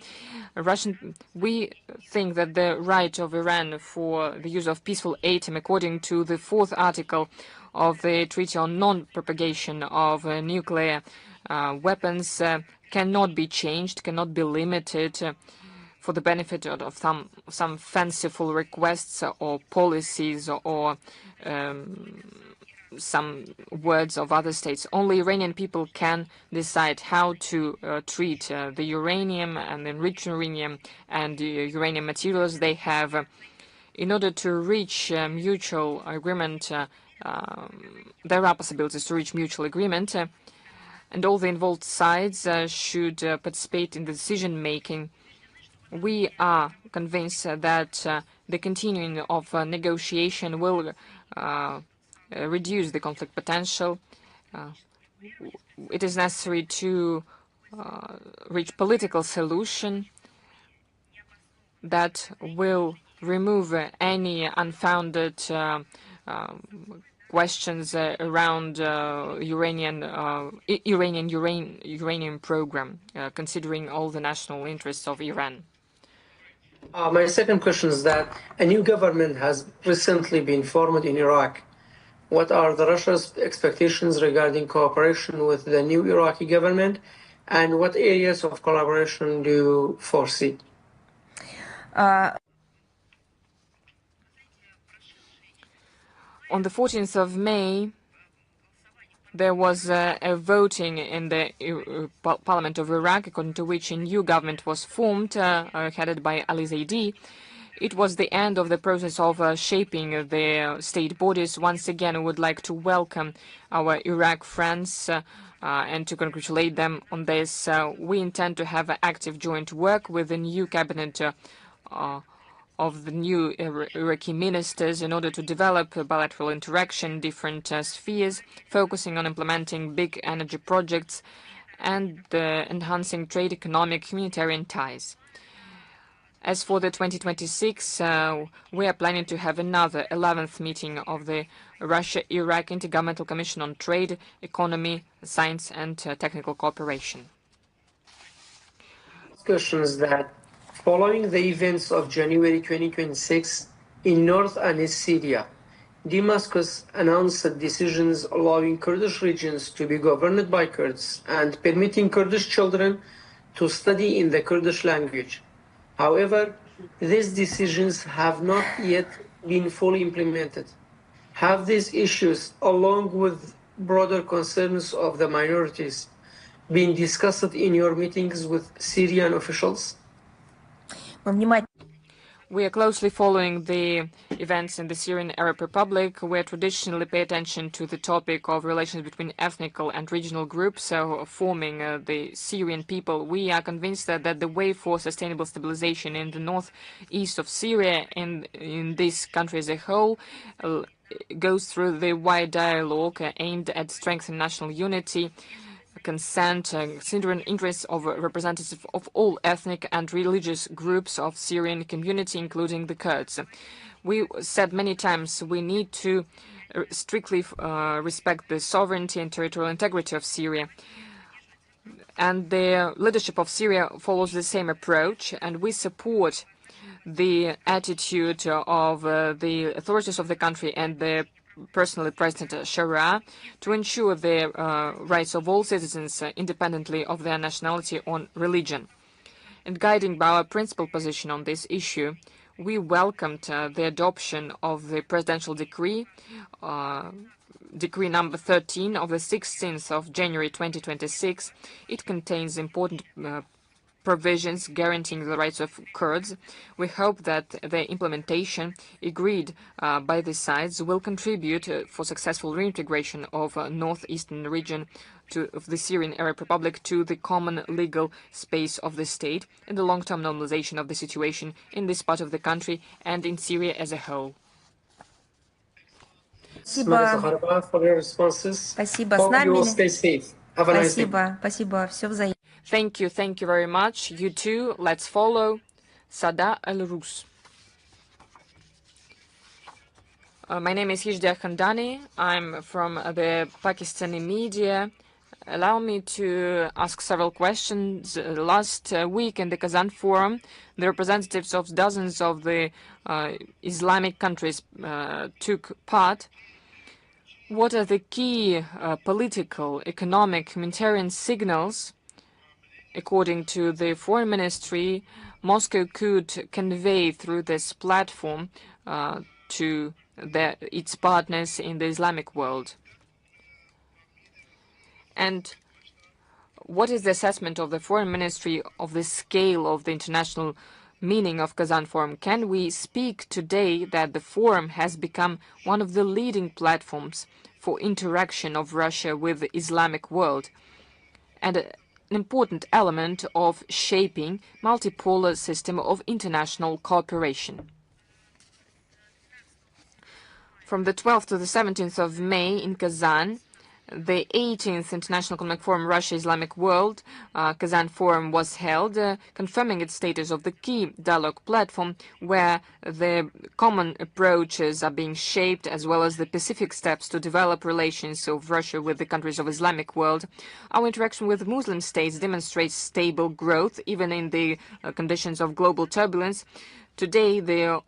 We think that the right of Iran for the use of peaceful atom, according to the 4th article of the Treaty on Non-Propagation of Nuclear Weapons, cannot be changed, cannot be limited for the benefit of some fanciful requests or policies or some words of other states. Only Iranian people can decide how to treat the uranium and enriched uranium and uranium materials they have. In order to reach mutual agreement, there are possibilities to reach mutual agreement, and all the involved sides should participate in the decision-making. We are convinced that the continuing of negotiation will reduce the conflict potential. It is necessary to reach political solution that will remove any unfounded questions around uranium program, considering all the national interests of Iran. My second question is that a new government has recently been formed in Iraq. What are the Russia's expectations regarding cooperation with the new Iraqi government, and what areas of collaboration do you foresee? On the 14th of May, there was a voting in the Parliament of Iraq, according to which a new government was formed, headed by Ali Zaidi. It was the end of the process of shaping the state bodies. Once again, I would like to welcome our Iraq friends and to congratulate them on this. We intend to have active joint work with the new cabinet of the new Iraqi ministers in order to develop bilateral interaction in different spheres, focusing on implementing big energy projects and enhancing trade, economic, humanitarian ties. As for the 2026, we are planning to have another 11th meeting of the Russia-Iraq Intergovernmental Commission on Trade, Economy, Science and Technical Cooperation. Discussions that, following the events of January 2026 in North and East Syria, Damascus announced decisions allowing Kurdish regions to be governed by Kurds and permitting Kurdish children to study in the Kurdish language. However, these decisions have not yet been fully implemented. Have these issues, along with broader concerns of the minorities, been discussed in your meetings with Syrian officials? We are closely following the events in the Syrian Arab Republic, where traditionally pay attention to the topic of relations between ethnical and regional groups, so forming the Syrian people. We are convinced that the way for sustainable stabilization in the northeast of Syria and in this country as a whole goes through the wide dialogue aimed at strengthening national unity, consent, considering interests of representatives of all ethnic and religious groups of Syrian community, including the Kurds. We said many times we need to strictly respect the sovereignty and territorial integrity of Syria. And the leadership of Syria follows the same approach, and we support the attitude of the authorities of the country and the personally President Sharia to ensure the rights of all citizens independently of their nationality or religion. And guiding by our principal position on this issue, we welcomed the adoption of the presidential decree, decree number 13 of the 16th of January 2026. It contains important provisions guaranteeing the rights of Kurds. We hope that the implementation agreed by the sides will contribute for successful reintegration of northeastern region of the Syrian Arab Republic to the common legal space of the state and the long-term normalization of the situation in this part of the country and in Syria as a whole. Zakharova, for your responses. Спасибо. Hope you will stay safe. Have a nice day. Спасибо. Все взаимно. Thank you very much. You too. Let's follow Sada El-Rus. My name is Hijda Khandani. I'm from the Pakistani media. Allow me to ask several questions. Last week in the Kazan Forum, the representatives of dozens of the Islamic countries took part. What are the key political, economic, humanitarian signals, according to the Foreign Ministry, Moscow could convey through this platform to its partners in the Islamic world? And what is the assessment of the Foreign Ministry of the scale of the international meaning of Kazan Forum? Can we speak today that the forum has become one of the leading platforms for interaction of Russia with the Islamic world and an important element of shaping multipolar system of international cooperation? From the 12th to the 17th of May in Kazan, the 18th International Economic Forum Russia-Islamic World, Kazan Forum, was held, confirming its status of the key dialogue platform where the common approaches are being shaped, as well as the specific steps to develop relations of Russia with the countries of Islamic world. Our interaction with Muslim states demonstrates stable growth, even in the conditions of global turbulence. Today, the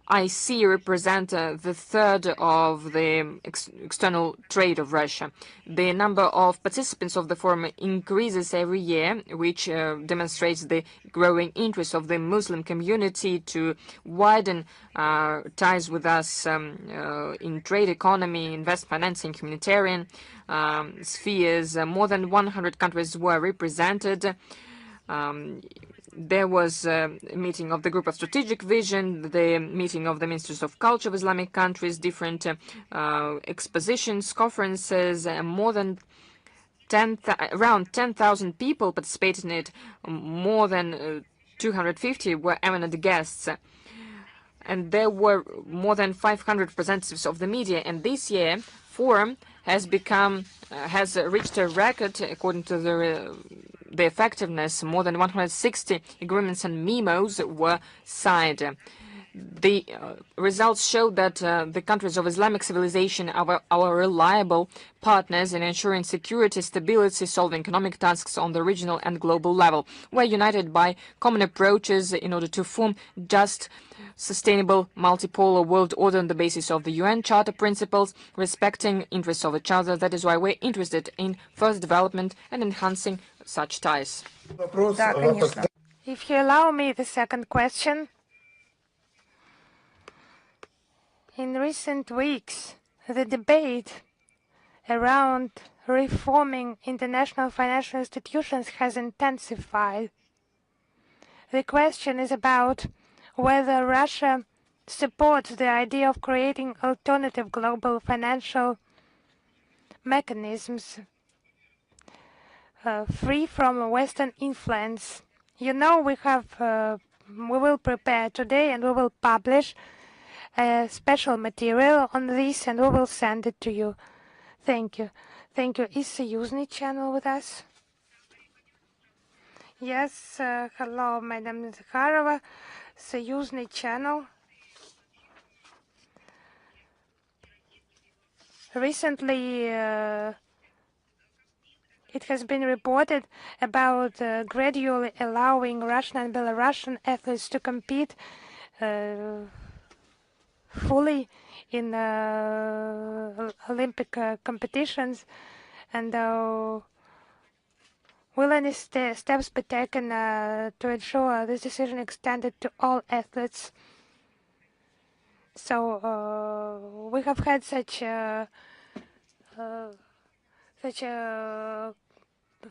OIC represent the third of the external trade of Russia. The number of participants of the forum increases every year, which demonstrates the growing interest of the Muslim community to widen ties with us in trade, economy, investment, financing, humanitarian spheres. More than 100 countries were represented. There was a meeting of the Group of Strategic Vision, the meeting of the Ministers of Culture of Islamic countries, different expositions, conferences, more than around 10,000 people participated in it. More than 250 were eminent guests. And there were more than 500 representatives of the media. And this year, Forum has reached a record according to the effectiveness. More than 160 agreements and memos were signed. The results show that the countries of Islamic civilization are our reliable partners in ensuring security, stability, solving economic tasks on the regional and global level. We're united by common approaches in order to form just, sustainable, multipolar world order on the basis of the UN Charter principles, respecting interests of each other. That is why we're interested in further development and enhancing such ties. If you allow me the second question. In recent weeks, the debate around reforming international financial institutions has intensified. The question is about whether Russia supports the idea of creating alternative global financial mechanisms free from Western influence. You know, we will prepare today and we will publish a special material on this, and we will send it to you. Thank you. Thank you. Is Союзный channel with us? Yes. Hello, Madam Zakharova. Союзный channel. Recently, it has been reported about gradually allowing Russian and Belarusian athletes to compete fully in Olympic competitions, and will any steps be taken to ensure this decision extended to all athletes? So we have had such a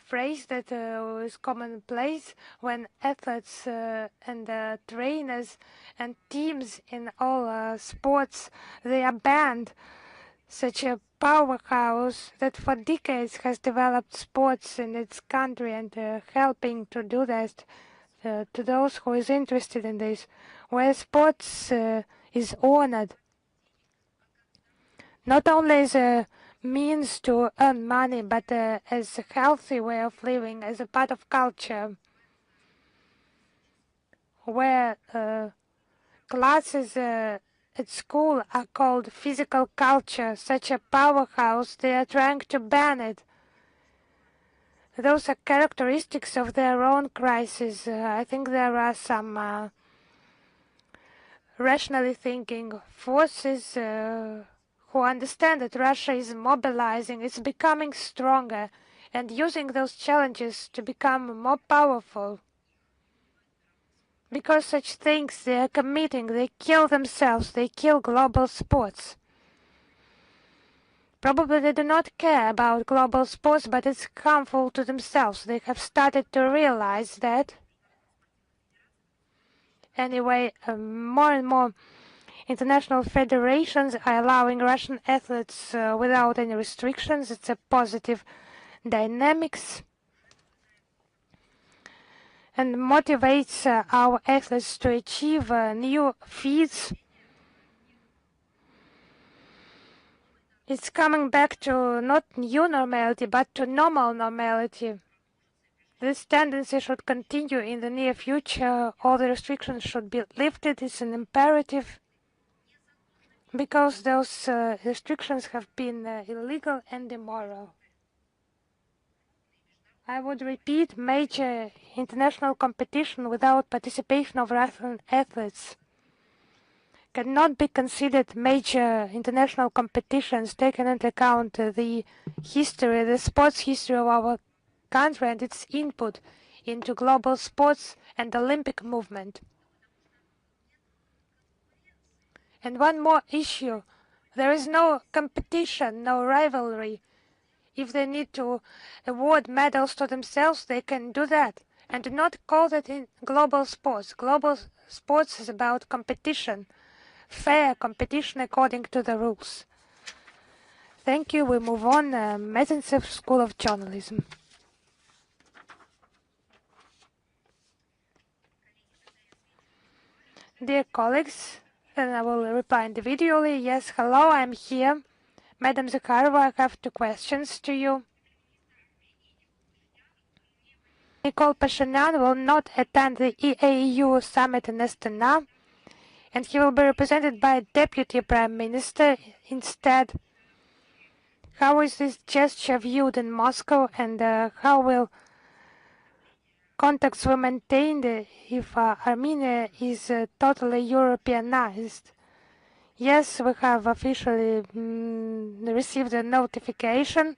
phrase that is commonplace when athletes and trainers and teams in all sports, they are banned. Such a powerhouse that for decades has developed sports in its country and helping to do that to those who is interested in this, where sports is honored not only as a means to earn money, but as a healthy way of living, as a part of culture, where classes at school are called physical culture, such a powerhouse, they are trying to ban it. Those are characteristics of their own crisis. I think there are some rationally thinking forces who understand that Russia is mobilizing, it's becoming stronger, and using those challenges to become more powerful. Because such things they are committing, they kill themselves, they kill global sports. Probably they do not care about global sports, but it's harmful to themselves. They have started to realize that. Anyway, more and more international federations are allowing Russian athletes without any restrictions. It's a positive dynamics and motivates our athletes to achieve new feats. It's coming back to not new normality, but to normal normality. This tendency should continue in the near future. All the restrictions should be lifted. It's an imperative, because those restrictions have been illegal and immoral. I would repeat, major international competition without participation of Russian athletes cannot be considered major international competitions, taking into account the history, the sports history of our country and its input into global sports and Olympic movement. And one more issue, there is no competition, no rivalry. If they need to award medals to themselves, they can do that. And do not call that in global sports. Global sports is about competition, fair competition according to the rules. Thank you. We move on. Mezentsev School of Journalism. Dear colleagues, and I will reply individually. Yes, hello, I'm here. Madam Zakharova, I have two questions to you. Nikol Pashinyan will not attend the EAU summit in Astana, and he will be represented by a deputy prime minister instead. How is this gesture viewed in Moscow, and how will contacts were maintained if Armenia is totally Europeanized? Yes, we have officially received a notification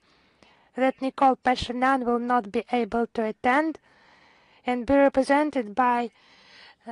that Nikol Pashinyan will not be able to attend and be represented by